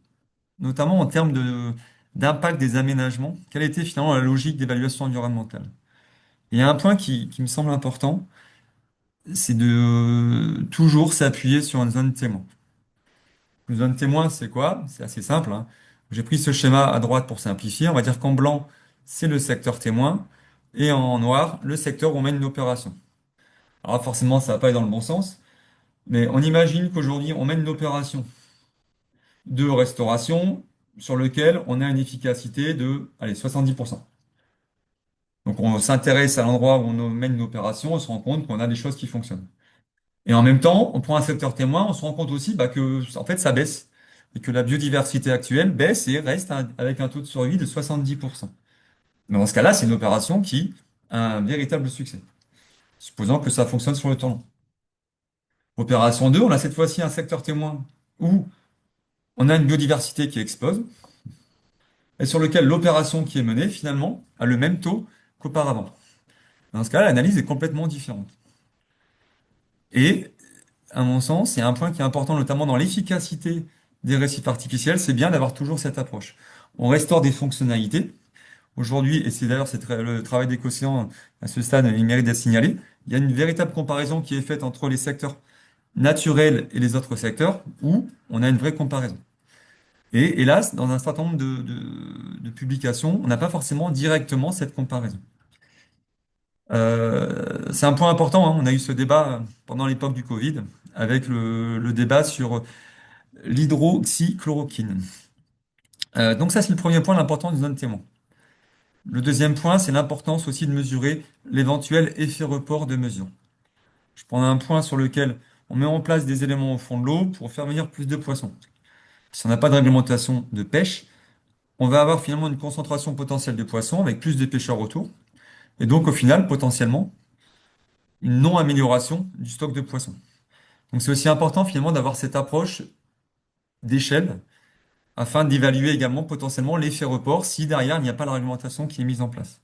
notamment en termes d'impact des aménagements, quelle était finalement la logique d'évaluation environnementale. Et il y a un point qui me semble important, c'est de toujours s'appuyer sur une zone témoin. Une zone témoin, c'est quoi? C'est assez simple, hein. J'ai pris ce schéma à droite pour simplifier. On va dire qu'en blanc, c'est le secteur témoin, et en noir, le secteur où on mène une opération. Alors forcément, ça va pas aller dans le bon sens, mais on imagine qu'aujourd'hui, on mène une opération de restauration sur lequel on a une efficacité de, allez, 70%. Donc on s'intéresse à l'endroit où on mène une opération, on se rend compte qu'on a des choses qui fonctionnent. Et en même temps, on prend un secteur témoin, on se rend compte aussi bah, que en fait ça baisse et que la biodiversité actuelle baisse et reste avec un taux de survie de 70%. Mais dans ce cas-là, c'est une opération qui a un véritable succès, supposant que ça fonctionne sur le temps long. Opération 2, on a cette fois-ci un secteur témoin où on a une biodiversité qui explose et sur lequel l'opération qui est menée, finalement, a le même taux qu'auparavant. Dans ce cas-là, l'analyse est complètement différente. Et, à mon sens, il y a un point qui est important, notamment dans l'efficacité des récifs artificiels, c'est bien d'avoir toujours cette approche. On restaure des fonctionnalités. Aujourd'hui, et c'est d'ailleurs le travail d'Écocéan à ce stade, il mérite d'être signalé, il y a une véritable comparaison qui est faite entre les secteurs naturels et les autres secteurs, où on a une vraie comparaison. Et hélas, dans un certain nombre de publications, on n'a pas forcément directement cette comparaison. C'est un point important, hein. On a eu ce débat pendant l'époque du Covid, avec le débat sur l'hydroxychloroquine. Donc ça, c'est le premier point, l'importance des zones témoins. Le deuxième point, c'est l'importance aussi de mesurer l'éventuel effet report de mesures. Je prends un point sur lequel on met en place des éléments au fond de l'eau pour faire venir plus de poissons. Si on n'a pas de réglementation de pêche, on va avoir finalement une concentration potentielle de poissons avec plus de pêcheurs autour. Et donc, au final, potentiellement, une non-amélioration du stock de poissons. Donc, c'est aussi important finalement d'avoir cette approche d'échelle afin d'évaluer également potentiellement l'effet report si derrière il n'y a pas la réglementation qui est mise en place.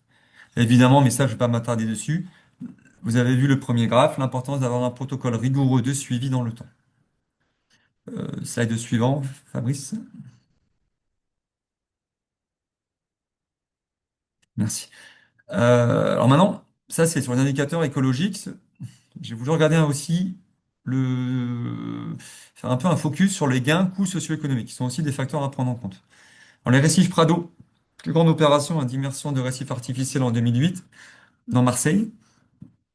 Évidemment, mais ça, je ne vais pas m'attarder dessus. Vous avez vu le premier graphe, l'importance d'avoir un protocole rigoureux de suivi dans le temps. Slide suivant, Fabrice. Merci. Alors maintenant, ça c'est sur les indicateurs écologiques. J'ai voulu regarder aussi faire un peu un focus sur les gains coûts socio-économiques, qui sont aussi des facteurs à prendre en compte. Alors, les récifs Prado, plus grande opération d'immersion de récifs artificiels en 2008 dans Marseille,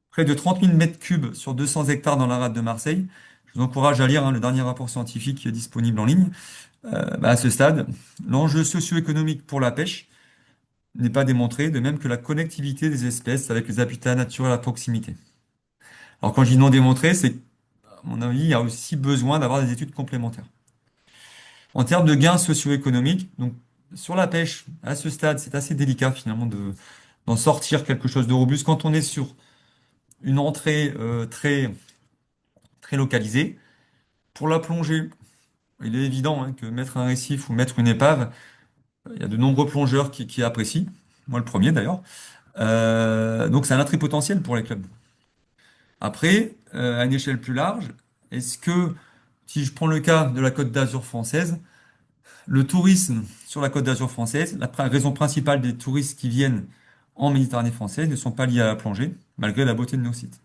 près de 30 000 mètres cubes sur 200 hectares dans la rade de Marseille. Je vous encourage à lire le dernier rapport scientifique qui est disponible en ligne. À ce stade, l'enjeu socio-économique pour la pêche n'est pas démontré, de même que la connectivité des espèces avec les habitats naturels à proximité. Alors quand je dis non démontré, c'est, à mon avis, il y a aussi besoin d'avoir des études complémentaires. En termes de gains socio-économiques, donc sur la pêche, à ce stade, c'est assez délicat finalement d'en sortir quelque chose de robuste quand on est sur une entrée très, très localisée. Pour la plongée, il est évident hein, que mettre un récif ou mettre une épave, il y a de nombreux plongeurs qui apprécient, moi le premier d'ailleurs. Donc c'est un attrait potentiel pour les clubs. Après, à une échelle plus large, est-ce que, si je prends le cas de la Côte d'Azur française, le tourisme sur la Côte d'Azur française, la raison principale des touristes qui viennent en Méditerranée française ne sont pas liés à la plongée, malgré la beauté de nos sites.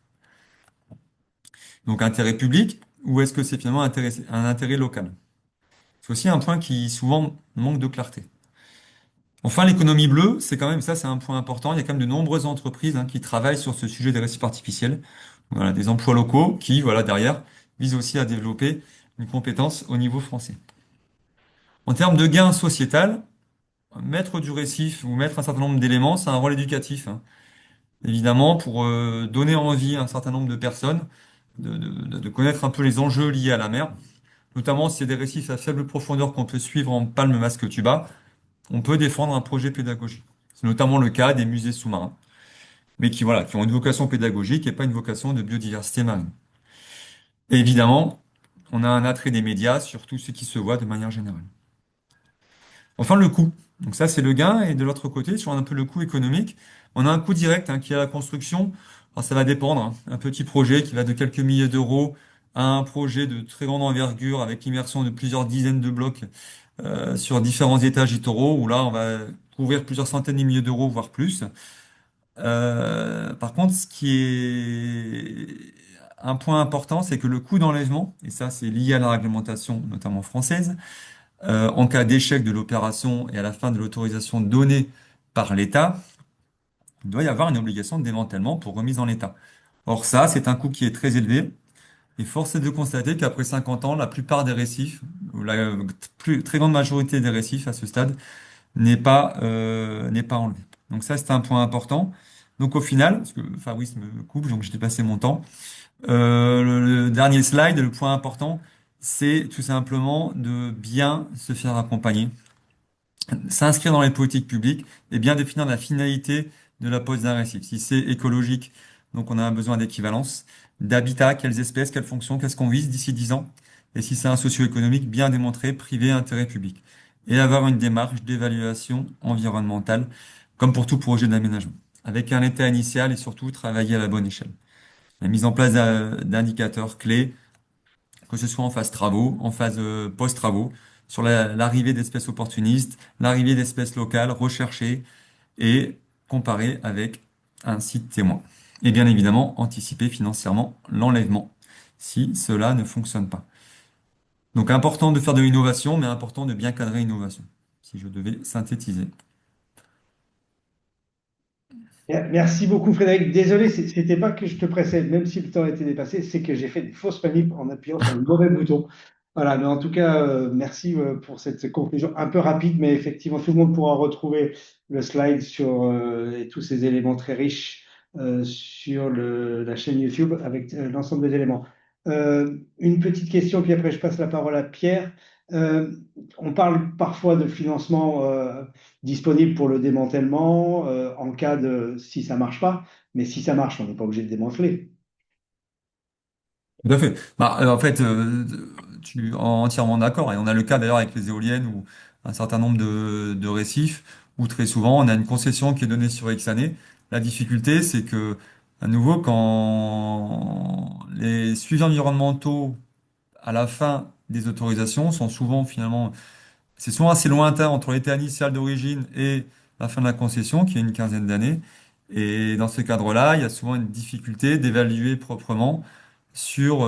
Donc intérêt public, ou est-ce que c'est finalement un intérêt local? C'est aussi un point qui souvent manque de clarté. Enfin, l'économie bleue, c'est quand même ça, c'est un point important. Il y a quand même de nombreuses entreprises hein, qui travaillent sur ce sujet des récifs artificiels. Voilà, des emplois locaux qui, voilà, derrière, visent aussi à développer une compétence au niveau français. En termes de gains sociétal, mettre du récif ou mettre un certain nombre d'éléments, c'est un rôle éducatif, hein. Évidemment, pour donner envie à un certain nombre de personnes de connaître un peu les enjeux liés à la mer, notamment s'il y a des récifs à faible profondeur qu'on peut suivre en palme masque tuba, on peut défendre un projet pédagogique. C'est notamment le cas des musées sous-marins, mais qui, voilà, qui ont une vocation pédagogique et pas une vocation de biodiversité marine. Et évidemment, on a un attrait des médias sur tout ce qui se voit de manière générale. Enfin, le coût. Donc ça, c'est le gain. Et de l'autre côté, sur un peu le coût économique, on a un coût direct hein, qui est à la construction. Alors ça va dépendre, hein. Un petit projet qui va de quelques milliers d'euros à un projet de très grande envergure avec l'immersion de plusieurs dizaines de blocs sur différents étages littoraux, où là, on va couvrir plusieurs centaines de milliers d'euros, voire plus. Par contre, ce qui est un point important, c'est que le coût d'enlèvement, et ça c'est lié à la réglementation notamment française, en cas d'échec de l'opération et à la fin de l'autorisation donnée par l'État, il doit y avoir une obligation de démantèlement pour remise en état. Or ça, c'est un coût qui est très élevé. Et force est de constater qu'après 50 ans, la plupart des récifs, ou la très grande majorité des récifs à ce stade, n'est pas enlevé. Donc ça, c'est un point important. Donc au final, parce que Fabrice me coupe, donc j'ai dépassé mon temps, le dernier slide, le point important, c'est tout simplement de bien se faire accompagner, s'inscrire dans les politiques publiques et bien définir la finalité de la pose d'un récif. Si c'est écologique, donc on a besoin d'équivalence, d'habitat, quelles espèces, quelles fonctions, qu'est-ce qu'on vise d'ici 10 ans, et si c'est un socio-économique, bien démontré, privé, intérêt public. Et avoir une démarche d'évaluation environnementale, comme pour tout projet d'aménagement, avec un état initial et surtout travailler à la bonne échelle. La mise en place d'indicateurs clés, que ce soit en phase travaux, en phase post-travaux, sur l'arrivée d'espèces opportunistes, l'arrivée d'espèces locales recherchées et comparées avec un site témoin. Et bien évidemment, anticiper financièrement l'enlèvement si cela ne fonctionne pas. Donc important de faire de l'innovation, mais important de bien cadrer l'innovation, si je devais synthétiser. Merci beaucoup, Frédéric. Désolé, c'était pas que je te pressais, même si le temps a été dépassé, c'est que j'ai fait des fausses manips en appuyant sur le mauvais bouton. Voilà, mais en tout cas, merci pour cette conclusion un peu rapide, mais effectivement, tout le monde pourra retrouver le slide sur et tous ces éléments très riches sur la chaîne YouTube avec l'ensemble des éléments. Une petite question, puis après je passe la parole à Pierre. Euh, on parle parfois de financement disponible pour le démantèlement en cas de si ça marche pas, mais si ça marche, on n'est pas obligé de démanteler. Tout à fait. Bah, en fait, tu es entièrement d'accord. Et on a le cas d'ailleurs avec les éoliennes ou un certain nombre de récifs où très souvent on a une concession qui est donnée sur X années. La difficulté, c'est que, à nouveau, quand les suivis environnementaux à la fin des autorisations sont souvent finalement, c'est souvent assez lointain entre l'état initial d'origine et la fin de la concession, qui est une quinzaine d'années. Et dans ce cadre-là, il y a souvent une difficulté d'évaluer proprement sur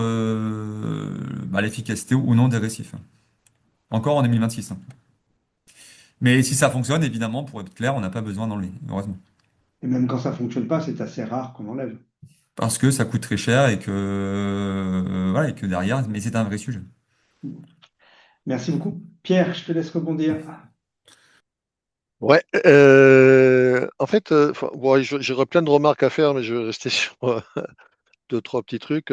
l'efficacité ou non des récifs. Encore en 2026. Mais si ça fonctionne, évidemment, pour être clair, on n'a pas besoin d'enlever, heureusement. Et même quand ça fonctionne pas, c'est assez rare qu'on enlève. Parce que ça coûte très cher et que, voilà, et que derrière, mais c'est un vrai sujet. Merci beaucoup. Pierre, je te laisse rebondir. Ouais, en fait, bon, j'aurais plein de remarques à faire, mais je vais rester sur deux, trois petits trucs.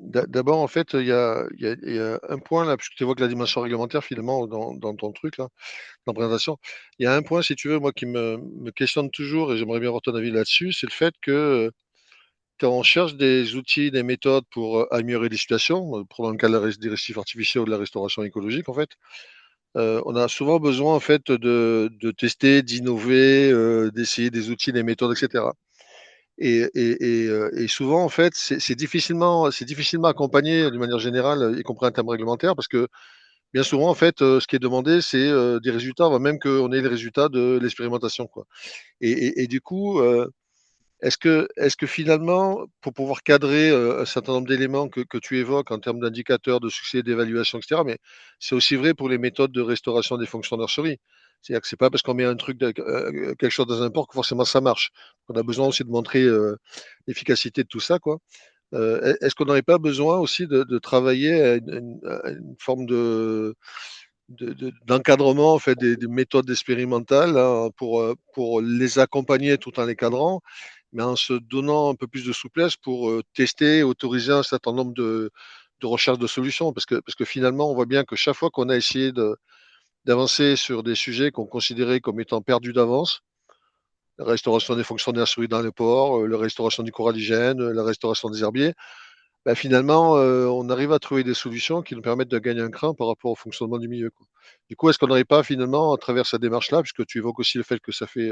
D'abord, en fait, il y a un point là, puisque tu évoques la dimension réglementaire finalement dans ton truc là, dans la présentation. Il y a un point, si tu veux, moi, qui me questionne toujours et j'aimerais bien avoir ton avis là-dessus, c'est le fait que quand on cherche des outils, des méthodes pour améliorer les situations, pour dans le cas des récifs artificiels ou de la restauration écologique, en fait, on a souvent besoin en fait de tester, d'innover, d'essayer des outils, des méthodes, etc. Et souvent, en fait, c'est difficilement accompagné d'une manière générale, y compris en termes réglementaires, parce que bien souvent, en fait, ce qui est demandé, c'est des résultats, avant même qu'on ait les résultats de l'expérimentation, quoi. Et du coup, est-ce que finalement, pour pouvoir cadrer un certain nombre d'éléments que tu évoques en termes d'indicateurs, de succès, d'évaluation, etc., mais c'est aussi vrai pour les méthodes de restauration des fonctions nurserie. C'est-à-dire que c'est pas parce qu'on met un truc, quelque chose dans un port que forcément ça marche. On a besoin aussi de montrer l'efficacité de tout ça, quoi. Est-ce qu'on n'aurait pas besoin aussi de travailler à une forme d'encadrement en fait, des méthodes expérimentales hein, pour les accompagner tout en les cadrant, mais en se donnant un peu plus de souplesse pour tester, autoriser un certain nombre de recherches de solutions. Parce que finalement, on voit bien que chaque fois qu'on a essayé d'avancer sur des sujets qu'on considérait comme étant perdus d'avance, la restauration des fonctionnaires souris dans les ports, la restauration du coralligène, la restauration des herbiers, bah, finalement, on arrive à trouver des solutions qui nous permettent de gagner un cran par rapport au fonctionnement du milieu, quoi. Du coup, est-ce qu'on n'aurait pas finalement, à travers cette démarche-là, puisque tu évoques aussi le fait que ça fait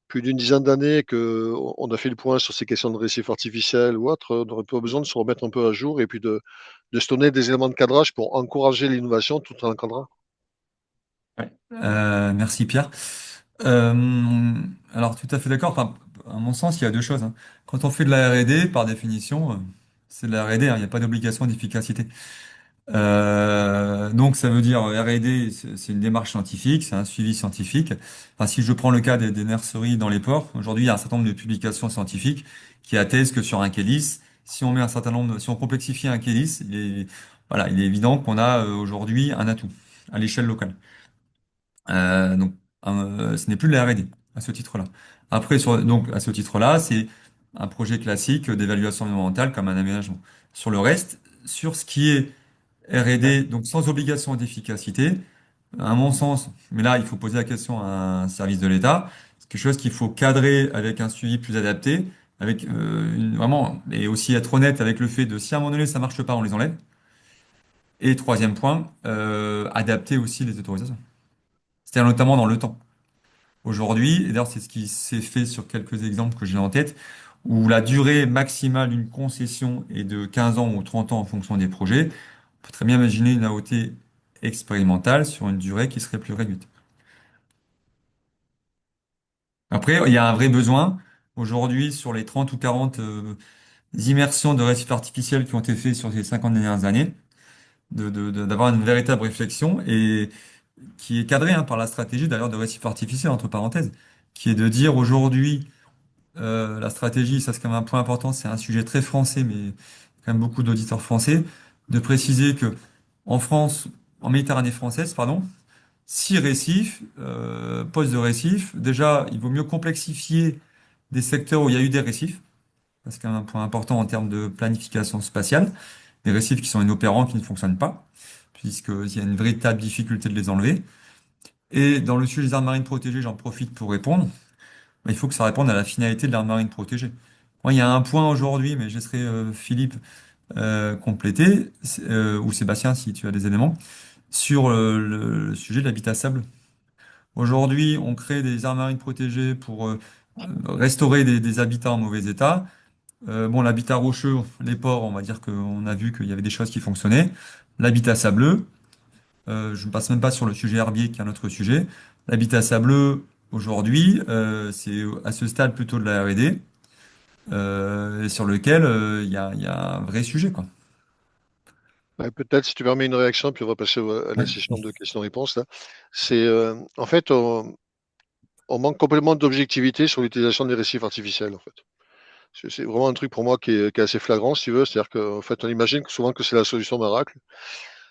plus d'une dizaine d'années qu'on a fait le point sur ces questions de récifs artificiels ou autres, on n'aurait pas besoin de se remettre un peu à jour et puis de se donner des éléments de cadrage pour encourager l'innovation tout en encadrant. Ouais. Merci Pierre. Euh, alors tout à fait d'accord. Enfin, à mon sens, il y a deux choses, hein. Quand on fait de la R&D, par définition, c'est de la R&D, hein, il n'y a pas d'obligation d'efficacité. Donc ça veut dire R&D, c'est une démarche scientifique, c'est un suivi scientifique. Enfin, si je prends le cas des nurseries dans les ports, aujourd'hui il y a un certain nombre de publications scientifiques qui attestent que sur un kélis, si on met un certain nombre, si on complexifie un kélis, voilà, il est évident qu'on a aujourd'hui un atout à l'échelle locale. Donc ce n'est plus de la R&D à ce titre-là. Après, donc à ce titre-là, c'est un projet classique d'évaluation environnementale comme un aménagement. Sur le reste, sur ce qui est R&D, donc sans obligation d'efficacité, à mon sens, mais là, il faut poser la question à un service de l'État, c'est quelque chose qu'il faut cadrer avec un suivi plus adapté, avec vraiment, et aussi être honnête avec le fait de si à un moment donné ça marche pas, on les enlève. Et troisième point, adapter aussi les autorisations. C'est-à-dire notamment dans le temps. Aujourd'hui, et d'ailleurs c'est ce qui s'est fait sur quelques exemples que j'ai en tête, où la durée maximale d'une concession est de 15 ans ou 30 ans en fonction des projets, on peut très bien imaginer une AOT expérimentale sur une durée qui serait plus réduite. Après, il y a un vrai besoin. Aujourd'hui, sur les 30 ou 40 immersions de récifs artificiels qui ont été faites sur ces 50 dernières années, d'avoir une véritable réflexion et qui est cadrée par la stratégie d'ailleurs de récifs artificiels, entre parenthèses, qui est de dire aujourd'hui, la stratégie, ça c'est quand même un point important, c'est un sujet très français, mais quand même beaucoup d'auditeurs français, de préciser que en France, en Méditerranée française, pardon, 6 récifs, postes de récifs, déjà, il vaut mieux complexifier des secteurs où il y a eu des récifs, parce qu'il y a un point important en termes de planification spatiale, des récifs qui sont inopérants, qui ne fonctionnent pas, puisqu'il y a une véritable difficulté de les enlever. Et dans le sujet des aires marines protégées, j'en profite pour répondre. Il faut que ça réponde à la finalité de l'aire marine protégée. Moi, il y a un point aujourd'hui, mais je laisserai Philippe compléter, ou Sébastien si tu as des éléments, sur le sujet de l'habitat sable. Aujourd'hui, on crée des aires marines protégées pour restaurer des habitats en mauvais état. Bon, l'habitat rocheux, les ports, on va dire qu'on a vu qu'il y avait des choses qui fonctionnaient. L'habitat sableux, je ne passe même pas sur le sujet herbier qui est un autre sujet. L'habitat sableux, aujourd'hui, c'est à ce stade plutôt de la R&D, et sur lequel il y a un vrai sujet, quoi. Ouais, peut-être si tu permets une réaction, puis on va passer à la Ouais. session de questions-réponses là. C'est en fait on manque complètement d'objectivité sur l'utilisation des récifs artificiels en fait. C'est vraiment un truc pour moi qui est assez flagrant, si tu veux. C'est-à-dire qu'en fait, on imagine souvent que c'est la solution miracle.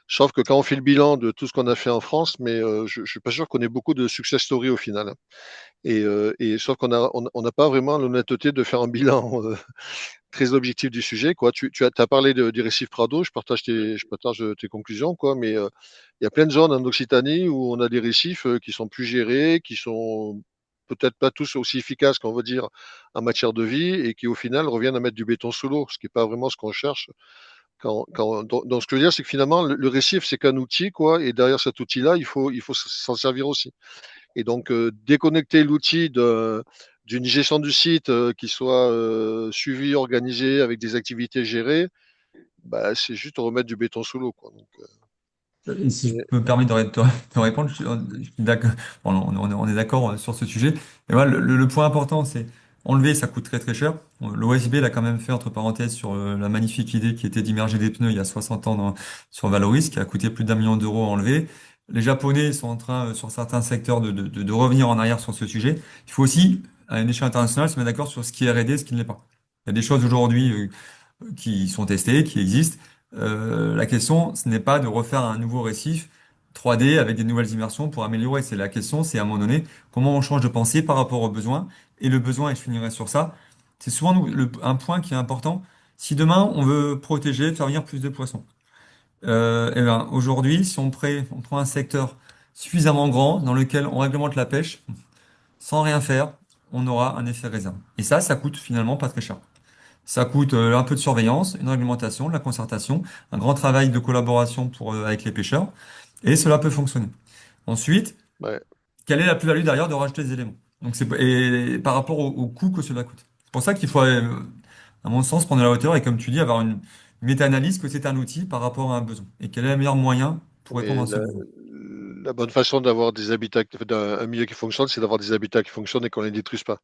Sauf que quand on fait le bilan de tout ce qu'on a fait en France, mais je suis pas sûr qu'on ait beaucoup de success story au final. Et sauf on n'a pas vraiment l'honnêteté de faire un bilan très objectif du sujet, quoi. T'as parlé du récif Prado, je partage tes conclusions, quoi. Mais il y a plein de zones en Occitanie où on a des récifs qui sont plus gérés, qui sont peut-être pas tous aussi efficaces qu'on va dire en matière de vie et qui au final reviennent à mettre du béton sous l'eau, ce qui n'est pas vraiment ce qu'on cherche. Donc, ce que je veux dire, c'est que finalement, le récif, c'est qu'un outil, quoi, et derrière cet outil-là, il faut s'en servir aussi. Et donc, déconnecter l'outil d'une gestion du site qui soit suivie, organisée, avec des activités gérées, bah, c'est juste remettre du béton sous l'eau, quoi. Donc, Et si je mais- peux me permettre de répondre, je suis d'accord, bon, on est d'accord sur ce sujet. Et voilà, le point important, c'est enlever, ça coûte très très cher. L'OSB l'a quand même fait, entre parenthèses, sur la magnifique idée qui était d'immerger des pneus il y a 60 ans sur Valoris, qui a coûté plus d'1 million d'euros à enlever. Les Japonais sont en train, sur certains secteurs, de revenir en arrière sur ce sujet. Il faut aussi, à une échelle internationale, se mettre d'accord sur ce qui est R&D et ce qui ne l'est pas. Il y a des choses aujourd'hui qui sont testés, qui existent. La question, ce n'est pas de refaire un nouveau récif 3D avec des nouvelles immersions pour améliorer. C'est la question, c'est à un moment donné, comment on change de pensée par rapport aux besoins. Et le besoin, et je finirai sur ça, c'est souvent un point qui est important. Si demain, on veut protéger, faire venir plus de poissons, eh ben, aujourd'hui, si on prend un secteur suffisamment grand dans lequel on réglemente la pêche, sans rien faire, on aura un effet réserve. Et ça coûte finalement pas très cher. Ça coûte un peu de surveillance, une réglementation, de la concertation, un grand travail de collaboration avec les pêcheurs, et cela peut fonctionner. Ensuite, ouais. quelle est la plus-value derrière de rajouter des éléments? Donc et par rapport au coût que cela coûte. C'est pour ça qu'il faut, à mon sens, prendre la hauteur et, comme tu dis, avoir une méta-analyse que c'est un outil par rapport à un besoin. Et quel est le meilleur moyen pour répondre Mais à ce besoin? la bonne façon d'avoir des habitats, un milieu qui fonctionne, c'est d'avoir des habitats qui fonctionnent et qu'on ne les détruise pas.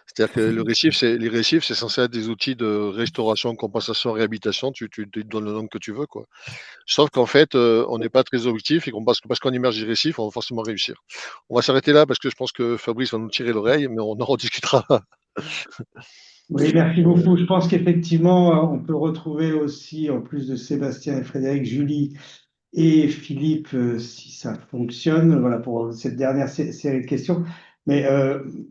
C'est-à-dire que les récifs, c'est censé être des outils de restauration, compensation, réhabilitation. Tu te donnes le nom que tu veux, quoi. Sauf qu'en fait, on n'est pas très objectif et qu'on parce qu'on immerge les récifs, on va forcément réussir. On va s'arrêter là parce que je pense que Fabrice va nous tirer l'oreille, mais on en rediscutera. Oui, merci beaucoup. Je pense qu'effectivement, on peut retrouver aussi, en plus de Sébastien et Frédéric, Julie et Philippe, si ça fonctionne, voilà, pour cette dernière série de questions. Mais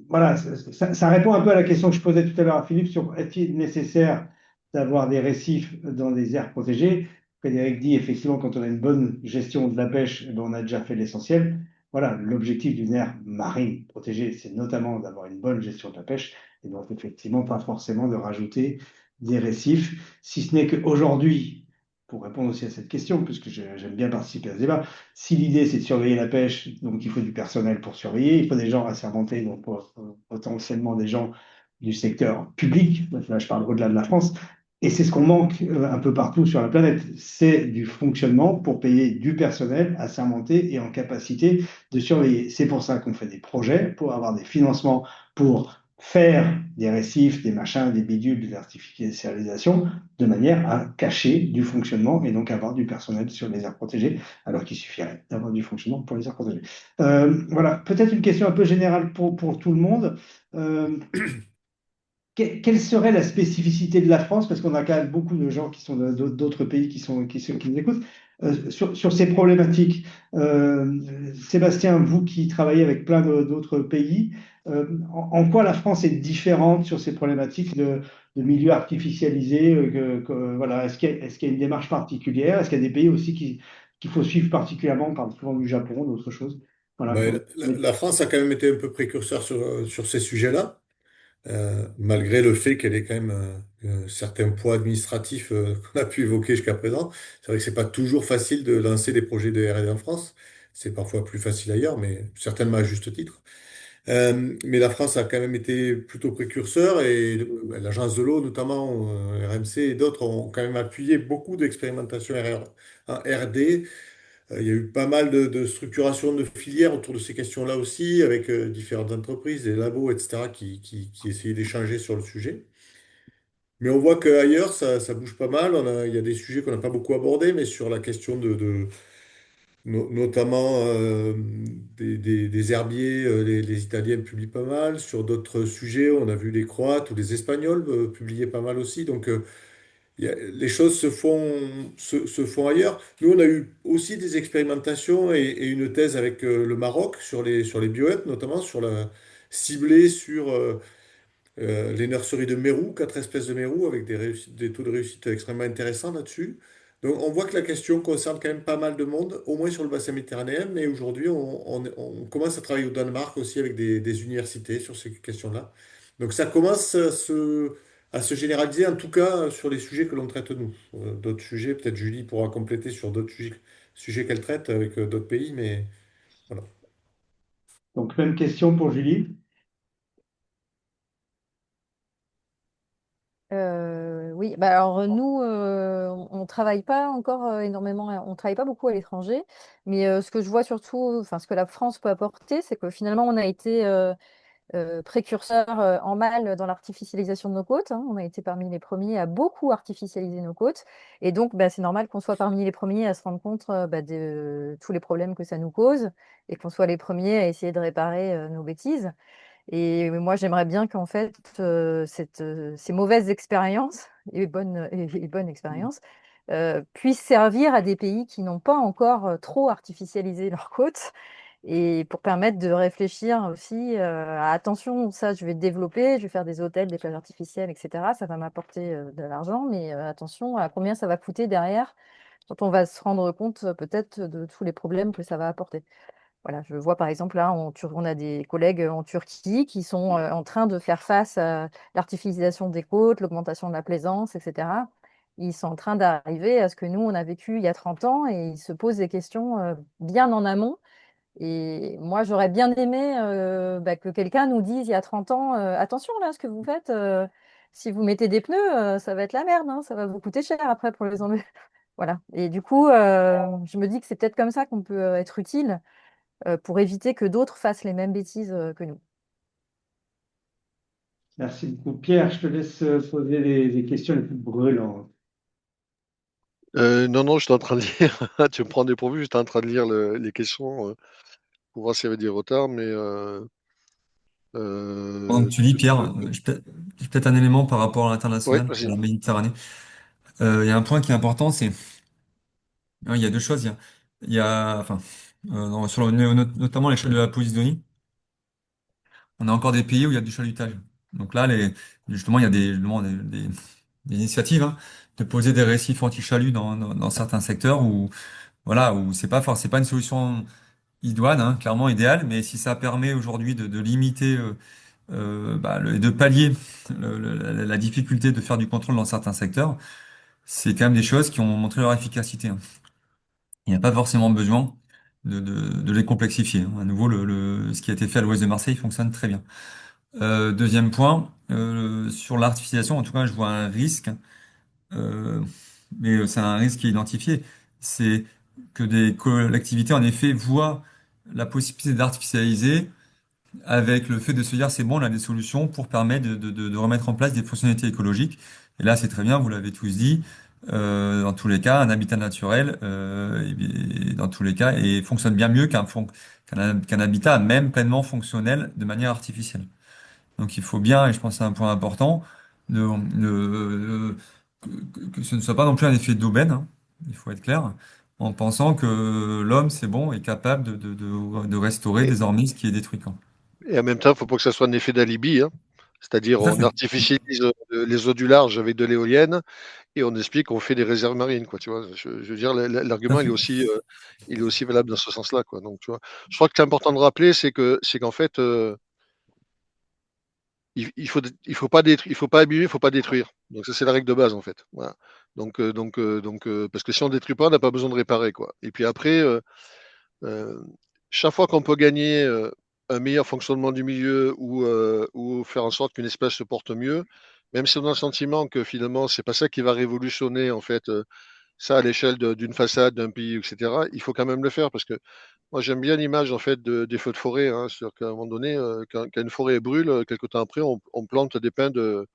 voilà, ça répond un peu à la question que je posais tout à l'heure à Philippe sur est-il nécessaire d'avoir des récifs dans des aires protégées? Frédéric dit effectivement, quand on a une bonne gestion de la pêche, eh ben, on a déjà fait l'essentiel. Voilà, l'objectif d'une aire marine protégée, c'est notamment d'avoir une bonne gestion de la pêche et donc effectivement pas forcément de rajouter des récifs, si ce n'est qu'aujourd'hui, pour répondre aussi à cette question, puisque j'aime bien participer à ce débat, si l'idée c'est de surveiller la pêche, donc il faut du personnel pour surveiller, il faut des gens assermentés, donc potentiellement des gens du secteur public, là je parle au-delà de la France, et c'est ce qu'on manque un peu partout sur la planète, c'est du fonctionnement pour payer du personnel assermenté et en capacité de surveiller. C'est pour ça qu'on fait des projets, pour avoir des financements, pour faire des récifs, des machins, des bidules, de l'artificialisation, de manière à cacher du fonctionnement et donc avoir du personnel sur les aires protégées, alors qu'il suffirait d'avoir du fonctionnement pour les aires protégées. Voilà, peut-être une question un peu générale pour tout le monde. Quelle serait la spécificité de la France, parce qu'on a quand même beaucoup de gens qui sont d'autres pays qui nous écoutent, sur ces problématiques. Sébastien, vous qui travaillez avec plein d'autres pays, en quoi la France est différente sur ces problématiques de milieux artificialisés voilà, est-ce qu'il y a une démarche particulière? Est-ce qu'il y a des pays aussi qu'il faut suivre particulièrement? On parle souvent du Japon, d'autres choses. Voilà. Ben, la France a quand même été un peu précurseur sur ces sujets-là, malgré le fait qu'elle ait quand même un certain poids administratif qu'on a pu évoquer jusqu'à présent. C'est vrai que c'est pas toujours facile de lancer des projets de R&D en France. C'est parfois plus facile ailleurs, mais certainement à juste titre. Mais la France a quand même été plutôt précurseur et l'Agence de l'eau, notamment RMC et d'autres, ont quand même appuyé beaucoup d'expérimentations en R&D. Il y a eu pas mal de structuration de filières autour de ces questions-là aussi, avec différentes entreprises, des labos, etc., qui essayaient d'échanger sur le sujet. Mais on voit qu'ailleurs, ça bouge pas mal. Il y a des sujets qu'on n'a pas beaucoup abordés, mais sur la question notamment des herbiers, les Italiens publient pas mal. Sur d'autres sujets, on a vu les Croates ou les Espagnols publier pas mal aussi. Donc, les choses se font ailleurs. Nous, on a eu aussi des expérimentations et une thèse avec le Maroc sur les bioètes, notamment ciblée sur les nurseries de mérou, 4 espèces de mérou, avec des taux de réussite extrêmement intéressants là-dessus. Donc, on voit que la question concerne quand même pas mal de monde, au moins sur le bassin méditerranéen, mais aujourd'hui, on commence à travailler au Danemark aussi avec des universités sur ces questions-là. Donc, ça commence à se généraliser, en tout cas sur les sujets que l'on traite nous. D'autres sujets, peut-être Julie pourra compléter sur d'autres sujets qu'elle traite avec d'autres pays, mais voilà. Donc, même question pour Julie. Oui, bah alors nous, on travaille pas encore énormément, on travaille pas beaucoup à l'étranger, mais ce que je vois surtout, enfin ce que la France peut apporter, c'est que finalement on a été précurseur en mal dans l'artificialisation de nos côtes, hein. On a été parmi les premiers à beaucoup artificialiser nos côtes, et donc bah, c'est normal qu'on soit parmi les premiers à se rendre compte bah, de tous les problèmes que ça nous cause, et qu'on soit les premiers à essayer de réparer nos bêtises. Et moi, j'aimerais bien qu'en fait, ces mauvaises expériences et bonnes expériences puissent servir à des pays qui n'ont pas encore trop artificialisé leurs côtes et pour permettre de réfléchir aussi à attention, ça, je vais développer, je vais faire des hôtels, des plages artificielles, etc. Ça va m'apporter de l'argent, mais attention à combien ça va coûter derrière quand on va se rendre compte peut-être de tous les problèmes que ça va apporter. Voilà, je vois par exemple là, on a des collègues en Turquie qui sont en train de faire face à l'artificialisation des côtes, l'augmentation de la plaisance, etc. Ils sont en train d'arriver à ce que nous, on a vécu il y a 30 ans et ils se posent des questions bien en amont. Et moi, j'aurais bien aimé bah, que quelqu'un nous dise il y a 30 ans, attention là, ce que vous faites, si vous mettez des pneus, ça va être la merde, hein, ça va vous coûter cher après pour les enlever. Voilà. Et du coup, je me dis que c'est peut-être comme ça qu'on peut être utile pour éviter que d'autres fassent les mêmes bêtises que nous. Merci beaucoup. Pierre, je te laisse poser les questions les plus brûlantes. Non, non, j'étais en train de lire. Tu me prends dépourvu, j'étais en train de lire les questions pour voir s'il y avait des retards, mais Pendant euh, que tu lis, Pierre, j'ai peut-être un élément par rapport à ouais, l'international, à vas-y. la Méditerranée. Il y a un point qui est important, c'est, il y a deux choses. Enfin, notamment l'échelle de la Posidonie, on a encore des pays où il y a du chalutage. Donc là, justement, il y a des initiatives, hein, de poser des récifs anti-chalut dans certains secteurs où, voilà, où c'est pas une solution idoine, hein, clairement idéale, mais si ça permet aujourd'hui de limiter, de pallier la difficulté de faire du contrôle dans certains secteurs, c'est quand même des choses qui ont montré leur efficacité, hein. Il n'y a pas forcément besoin de les complexifier, hein. À nouveau, ce qui a été fait à l'ouest de Marseille fonctionne très bien. Deuxième point, sur l'artificialisation, en tout cas, je vois un risque, euh, mais c'est un risque qui est identifié, c'est que des collectivités, en effet, voient la possibilité d'artificialiser avec le fait de se dire, c'est bon, on a des solutions pour permettre de remettre en place des fonctionnalités écologiques. Et là, c'est très bien, vous l'avez tous dit. Dans tous les cas, un habitat naturel, dans tous les cas, et fonctionne bien mieux qu'un habitat même pleinement fonctionnel de manière artificielle. Donc il faut bien, et je pense que c'est un point important, que ce ne soit pas non plus un effet d'aubaine, hein, il faut être clair, en pensant que l'homme, c'est bon, est capable de restaurer Et, désormais ce qui est détruit, quoi. et en même temps, il ne faut pas que ça soit un effet d'alibi, hein. C'est-à-dire, Tout à on fait. artificialise les eaux du large avec de l'éolienne et on explique qu'on fait des réserves marines, quoi. Tu vois, je veux dire, Tout à l'argument, fait. il est aussi valable dans ce sens-là, quoi. Donc, tu vois, je crois que c'est important de rappeler, c'est qu'en fait, il faut pas détruire, il faut pas abîmer, il faut pas détruire. Donc ça c'est la règle de base en fait. Voilà. Parce que si on détruit pas, on n'a pas besoin de réparer quoi. Et puis après, euh, chaque fois qu'on peut gagner un meilleur fonctionnement du milieu ou faire en sorte qu'une espèce se porte mieux, même si on a le sentiment que finalement c'est pas ça qui va révolutionner en fait ça à l'échelle d'une façade, d'un pays, etc. Il faut quand même le faire parce que moi, j'aime bien l'image en fait des feux de forêt, hein, c'est-à-dire qu'à un moment donné, quand une forêt brûle, quelque temps après, on plante des pins de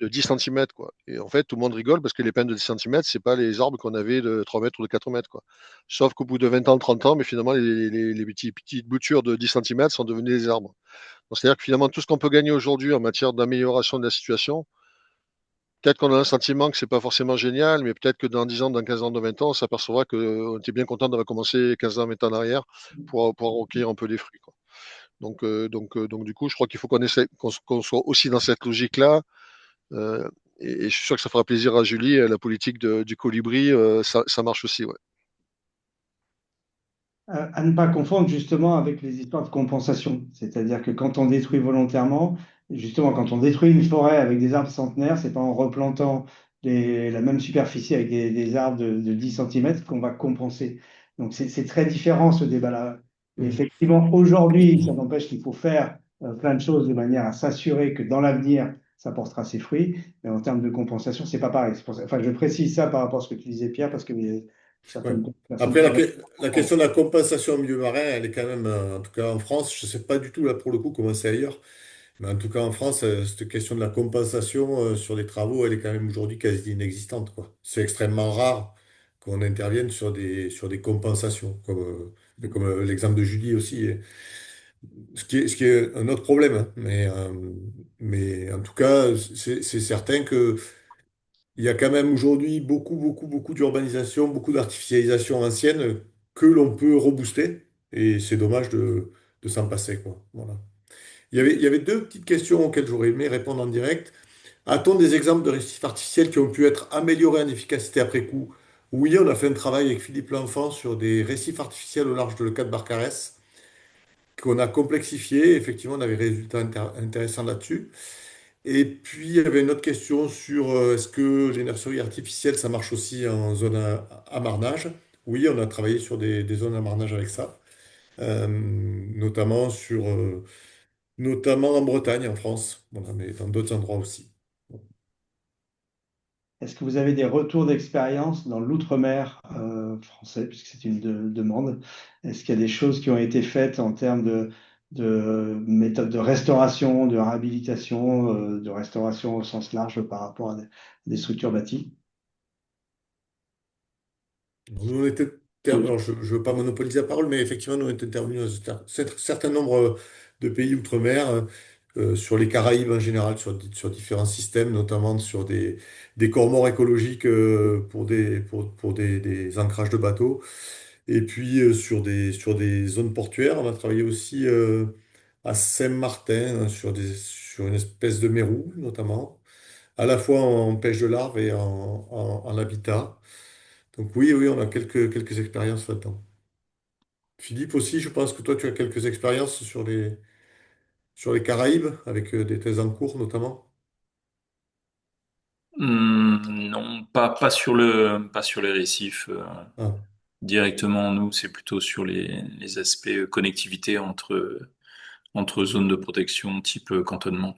10 centimètres, quoi. Et en fait, tout le monde rigole parce que les pins de 10 centimètres, c'est pas les arbres qu'on avait de 3 mètres ou de 4 mètres, quoi. Sauf qu'au bout de 20 ans, 30 ans, mais finalement, les petites boutures de 10 centimètres sont devenues des arbres. Donc, c'est-à-dire que finalement, tout ce qu'on peut gagner aujourd'hui en matière d'amélioration de la situation, peut-être qu'on a un sentiment que c'est pas forcément génial, mais peut-être que dans 10 ans, dans 15 ans, dans 20 ans, on s'apercevra qu'on était bien content d'avoir commencé 15 ans, 20 ans en arrière pour recueillir un peu les fruits, quoi. Donc, du coup, je crois qu'il faut qu'on soit aussi dans cette logique-là. Euh, et je suis sûr que ça fera plaisir à Julie. La politique du colibri, ça marche aussi, ouais. À ne pas confondre justement avec les histoires de compensation. C'est-à-dire que quand on détruit volontairement, justement, quand on détruit une forêt avec des arbres centenaires, c'est pas en replantant la même superficie avec des arbres de 10 centimètres qu'on va compenser. Donc c'est très différent ce débat-là. Et effectivement, aujourd'hui, ça n'empêche qu'il faut faire plein de choses de manière à s'assurer que dans l'avenir, ça portera ses fruits. Mais en termes de compensation, c'est pas pareil. Enfin, je précise ça par rapport à ce que tu disais, Pierre, parce que Ouais. certaines personnes Après, pourraient. la question de la compensation au milieu marin, elle est quand même, en tout cas en France, je ne sais pas du tout là pour le coup comment c'est ailleurs, mais en tout cas en France, cette question de la compensation sur les travaux, elle est quand même aujourd'hui quasi inexistante, quoi. C'est extrêmement rare qu'on intervienne sur des compensations, comme l'exemple de Julie aussi, ce qui est un autre problème, hein. Mais en tout cas, c'est certain que il y a quand même aujourd'hui beaucoup, beaucoup, beaucoup d'urbanisation, beaucoup d'artificialisation ancienne que l'on peut rebooster. Et c'est dommage de s'en passer, quoi. Voilà. Il y avait deux petites questions auxquelles j'aurais aimé répondre en direct. A-t-on des exemples de récifs artificiels qui ont pu être améliorés en efficacité après coup? Oui, on a fait un travail avec Philippe L'Enfant sur des récifs artificiels au large de le cap Barcarès, qu'on a complexifié. Effectivement, on avait des résultats intéressants là-dessus. Et puis, il y avait une autre question sur est-ce que les nurseries artificielles, ça marche aussi en zone à marnage? Oui, on a travaillé sur des zones à marnage avec ça, notamment notamment en Bretagne, en France, voilà, mais dans d'autres endroits aussi. Est-ce que vous avez des retours d'expérience dans l'outre-mer français, puisque c'est une demande? Est-ce qu'il y a des choses qui ont été faites en termes de méthodes de restauration, de réhabilitation, de restauration au sens large par rapport à des structures bâties? Nous, on était, alors je ne veux pas monopoliser la parole, mais effectivement, nous on est intervenus dans un certain nombre de pays outre-mer, sur les Caraïbes en général, sur différents systèmes, notamment sur des corps morts écologiques pour des ancrages de bateaux, et puis sur des zones portuaires. On a travaillé aussi à Saint-Martin, hein, sur une espèce de mérou, notamment, à la fois en pêche de larves et en habitat. Donc oui, oui, on a quelques expériences là-dedans. Philippe aussi, je pense que toi, tu as quelques expériences sur les Caraïbes, avec des thèses en cours notamment. Non, pas sur les récifs. Ah, Directement, nous, c'est plutôt sur les aspects connectivité entre zones de protection type cantonnement.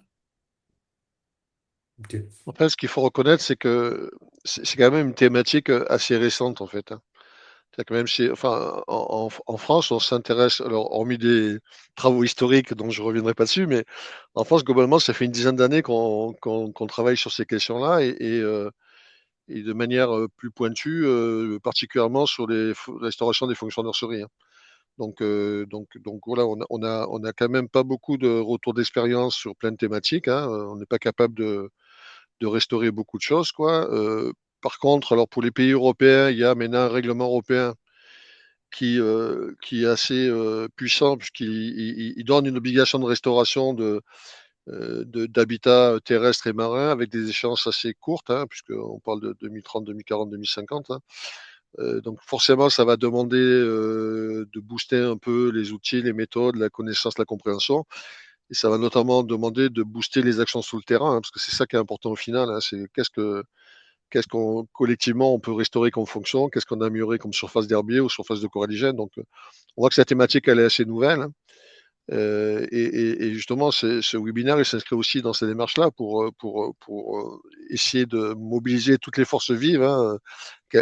ok. En fait, ce qu'il faut reconnaître, c'est que c'est quand même une thématique assez récente, en fait, hein. C'est quand même enfin, en France, on s'intéresse, alors, hormis des travaux historiques dont je reviendrai pas dessus, mais en France, globalement, ça fait une dizaine d'années qu'on travaille sur ces questions-là et de manière plus pointue, particulièrement sur la restauration des fonctions nurseries, hein. Donc voilà, on a quand même pas beaucoup de retours d'expérience sur plein de thématiques, hein. On n'est pas capable de restaurer beaucoup de choses, quoi. Par contre, alors pour les pays européens, il y a maintenant un règlement européen qui est assez puissant puisqu'il il donne une obligation de restauration d'habitats terrestres et marins avec des échéances assez courtes, hein, puisqu'on parle de 2030, 2040, 2050, hein. Donc forcément, ça va demander de booster un peu les outils, les méthodes, la connaissance, la compréhension. Et ça va notamment demander de booster les actions sur le terrain, hein, parce que c'est ça qui est important au final, hein, c'est qu'est-ce qu'on collectivement on peut restaurer comme fonction, qu'est-ce qu'on a amélioré comme surface d'herbier ou surface de coralligène. Donc on voit que cette thématique elle est assez nouvelle, hein. Et justement, ce webinaire il s'inscrit aussi dans ces démarches-là pour essayer de mobiliser toutes les forces vives, hein,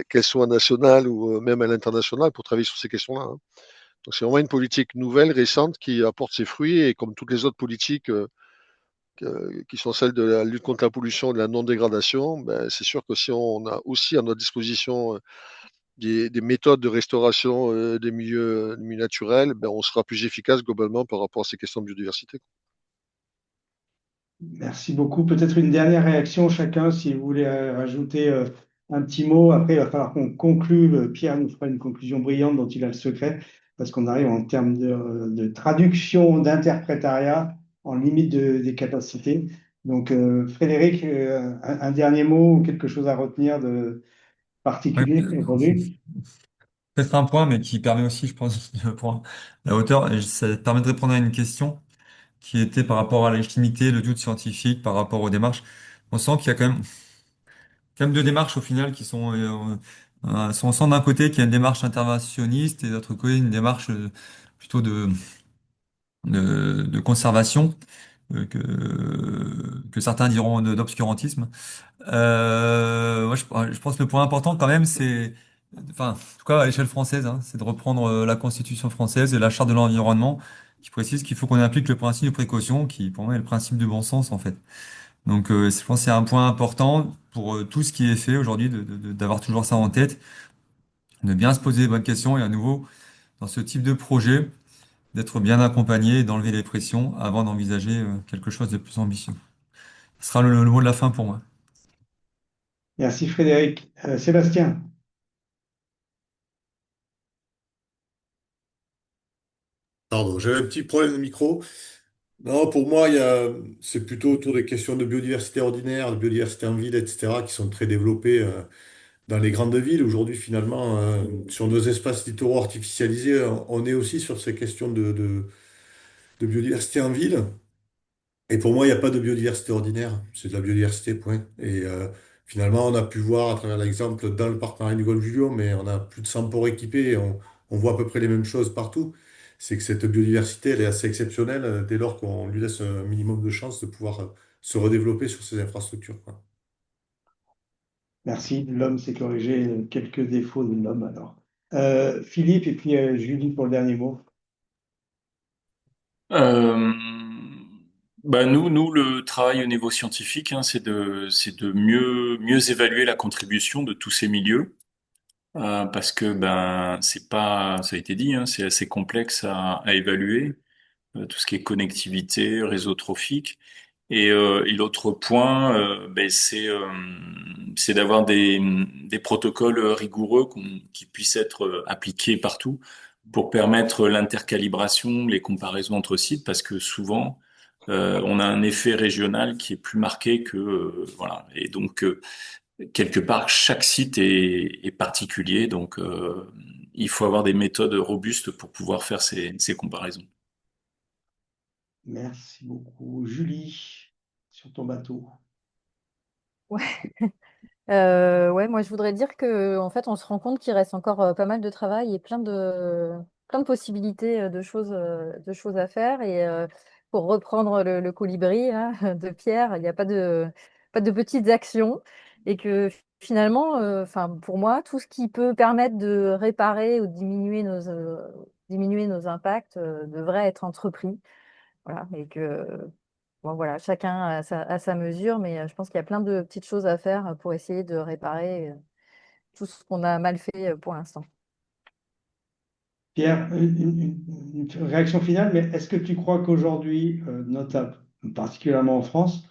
qu'elles soient nationales ou même à l'international, pour travailler sur ces questions-là, hein. Donc c'est vraiment une politique nouvelle, récente, qui apporte ses fruits et comme toutes les autres politiques qui sont celles de la lutte contre la pollution et de la non-dégradation, ben, c'est sûr que si on a aussi à notre disposition des méthodes de restauration des milieux naturels, ben, on sera plus efficace globalement par rapport à ces questions de biodiversité. Merci beaucoup. Peut-être une dernière réaction chacun, si vous voulez rajouter un petit mot. Après, il va falloir qu'on conclue. Pierre nous fera une conclusion brillante dont il a le secret, parce qu'on arrive en termes de traduction, d'interprétariat, en limite des capacités. Donc, Frédéric, un dernier mot ou quelque chose à retenir de Ouais, particulier aujourd'hui? peut-être un point, mais qui permet aussi, je pense, de prendre la hauteur. Et ça permet de répondre à une question qui était par rapport à la légitimité, le doute scientifique, par rapport aux démarches. On sent qu'il y a quand même deux démarches au final qui sont on sent d'un côté qu'il y a une démarche interventionniste et d'autre côté une démarche plutôt de conservation, que certains diront d'obscurantisme. Moi, je pense que le point important quand même, c'est, enfin, en tout cas à l'échelle française, hein, c'est de reprendre la Constitution française et la Charte de l'environnement qui précise qu'il faut qu'on applique le principe de précaution, qui pour moi est le principe du bon sens en fait. Donc, je pense que c'est un point important pour tout ce qui est fait aujourd'hui, d'avoir toujours ça en tête, de bien se poser les bonnes questions et à nouveau, dans ce type de projet, d'être bien accompagné et d'enlever les pressions avant d'envisager quelque chose de plus ambitieux. Ce sera le mot de la fin pour moi. Merci Frédéric. Sébastien. Pardon, j'avais un petit problème de micro. Non, pour moi, c'est plutôt autour des questions de biodiversité ordinaire, de biodiversité en ville, etc., qui sont très développées dans les grandes villes. Aujourd'hui, finalement, sur nos espaces littoraux artificialisés, on est aussi sur ces questions de biodiversité en ville. Et pour moi, il n'y a pas de biodiversité ordinaire, c'est de la biodiversité, point. Et finalement, on a pu voir à travers l'exemple dans le parc marin du Golfe du Lion, mais on a plus de 100 ports équipés et on voit à peu près les mêmes choses partout. C'est que cette biodiversité, elle est assez exceptionnelle dès lors qu'on lui laisse un minimum de chance de pouvoir se redévelopper sur ces infrastructures, quoi. Merci, l'homme s'est corrigé quelques défauts de l'homme alors. Philippe et puis Julie pour le dernier mot. Euh, nous, le travail au niveau scientifique, hein, c'est de mieux évaluer la contribution de tous ces milieux, parce que c'est pas, ça a été dit, hein, c'est assez complexe à évaluer, tout ce qui est connectivité, réseau trophique. Et l'autre point, c'est d'avoir des protocoles rigoureux qui puissent être appliqués partout pour permettre l'intercalibration, les comparaisons entre sites, parce que souvent, on a un effet régional qui est plus marqué que voilà. Et donc, quelque part, chaque site est particulier, donc il faut avoir des méthodes robustes pour pouvoir faire ces comparaisons. Merci beaucoup. Julie, sur ton bateau. Ouais. Ouais, moi je voudrais dire que en fait on se rend compte qu'il reste encore pas mal de travail et plein de possibilités de choses à faire. Et pour reprendre le colibri là, de Pierre, il n'y a pas de petites actions et que finalement, enfin pour moi, tout ce qui peut permettre de réparer ou diminuer nos impacts devrait être entrepris. Voilà, et que bon, voilà, chacun a sa mesure, mais je pense qu'il y a plein de petites choses à faire pour essayer de réparer tout ce qu'on a mal fait pour l'instant. Pierre, une réaction finale, mais est-ce que tu crois qu'aujourd'hui, particulièrement en France,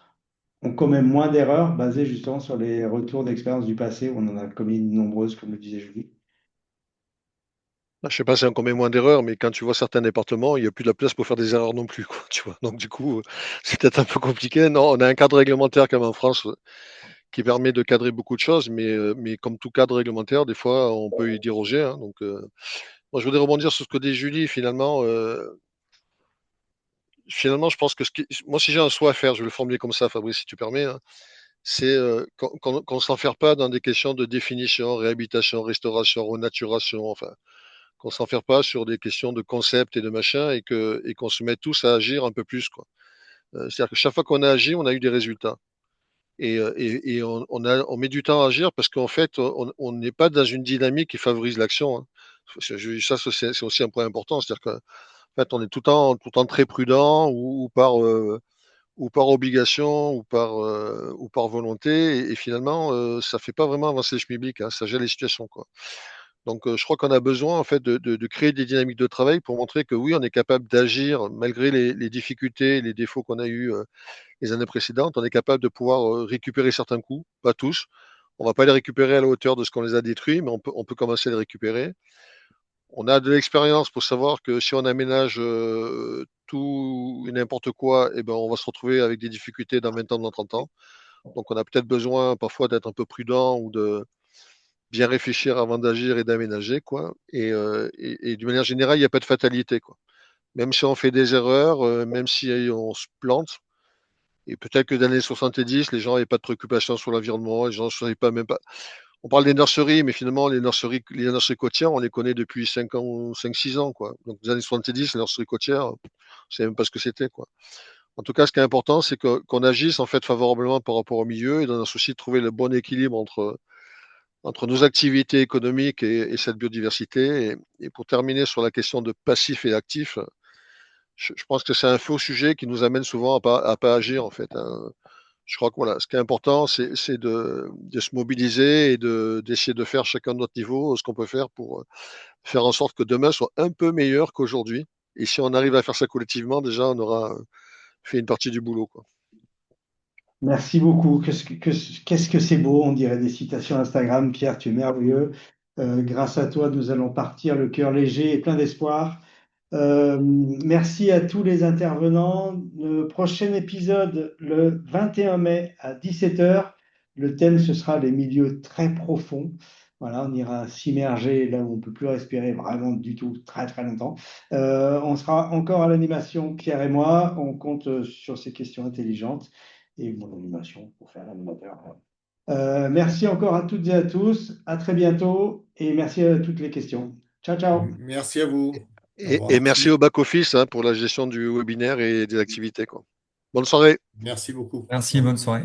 on commet moins d'erreurs basées justement sur les retours d'expérience du passé où on en a commis de nombreuses, comme le disait Julie? Je ne sais pas si on commet moins d'erreurs, mais quand tu vois certains départements, il n'y a plus de la place pour faire des erreurs non plus, quoi, tu vois. Donc du coup, c'est peut-être un peu compliqué. Non, on a un cadre réglementaire comme en France qui permet de cadrer beaucoup de choses, mais comme tout cadre réglementaire, des fois, on peut y déroger, hein. Donc, moi, je voudrais rebondir sur ce que dit Julie. Finalement, je pense que moi, si j'ai un souhait à faire, je vais le formuler comme ça, Fabrice, si tu permets, hein, c'est qu'on ne s'enferme pas dans des questions de définition, réhabilitation, restauration, renaturation, enfin, qu'on s'enferme pas sur des questions de concept et de machin et qu'on se mette tous à agir un peu plus, quoi. C'est-à-dire que chaque fois qu'on a agi, on a eu des résultats. Et on met du temps à agir parce qu'en fait, on n'est pas dans une dynamique qui favorise l'action, hein. Ça, c'est aussi un point important. C'est-à-dire qu'en fait, on est tout le temps très prudent ou par obligation ou par volonté. Et finalement, ça fait pas vraiment avancer le schmilblick, hein, ça gère les situations, quoi. Donc, je crois qu'on a besoin en fait de créer des dynamiques de travail pour montrer que oui, on est capable d'agir malgré les difficultés, les défauts qu'on a eus les années précédentes. On est capable de pouvoir récupérer certains coûts, pas tous. On va pas les récupérer à la hauteur de ce qu'on les a détruits, mais on peut commencer à les récupérer. On a de l'expérience pour savoir que si on aménage tout et n'importe quoi, eh ben, on va se retrouver avec des difficultés dans 20 ans, dans 30 ans. Donc, on a peut-être besoin parfois d'être un peu prudent ou de bien réfléchir avant d'agir et d'aménager, quoi. Et d'une manière générale, il n'y a pas de fatalité, quoi. Même si on fait des erreurs, même si on se plante, et peut-être que dans les années 70, les gens n'avaient pas de préoccupation sur l'environnement, les gens ne savaient pas même pas. On parle des nurseries, mais finalement, les nurseries côtières, on les connaît depuis 5 ans, 5, 6 ans, quoi. Donc, les années 70, les nurseries côtières, on ne savait même pas ce que c'était, quoi. En tout cas, ce qui est important, c'est qu'on agisse en fait favorablement par rapport au milieu et dans un souci de trouver le bon équilibre entre nos activités économiques et cette biodiversité. Et pour terminer sur la question de passif et actif, je pense que c'est un faux sujet qui nous amène souvent à pas agir en fait, hein. Je crois que voilà, ce qui est important, c'est de se mobiliser et d'essayer de faire chacun de notre niveau ce qu'on peut faire pour faire en sorte que demain soit un peu meilleur qu'aujourd'hui. Et si on arrive à faire ça collectivement, déjà, on aura fait une partie du boulot, quoi. Merci beaucoup. Qu'est-ce que c'est beau, on dirait des citations Instagram. Pierre, tu es merveilleux. Grâce à toi, nous allons partir le cœur léger et plein d'espoir. Merci à tous les intervenants. Le prochain épisode, le 21 mai à 17 heures. Le thème, ce sera les milieux très profonds. Voilà, on ira s'immerger là où on ne peut plus respirer vraiment du tout très très longtemps. On sera encore à l'animation, Pierre et moi. On compte sur ces questions intelligentes et mon animation pour faire l'animateur. Merci encore à toutes et à tous. À très bientôt et merci à toutes les questions. Ciao, ciao. Merci à vous. Au Et, revoir. et merci au back-office hein, pour la gestion du webinaire et des activités, quoi. Bonne soirée. Merci beaucoup. Merci, bonne soirée.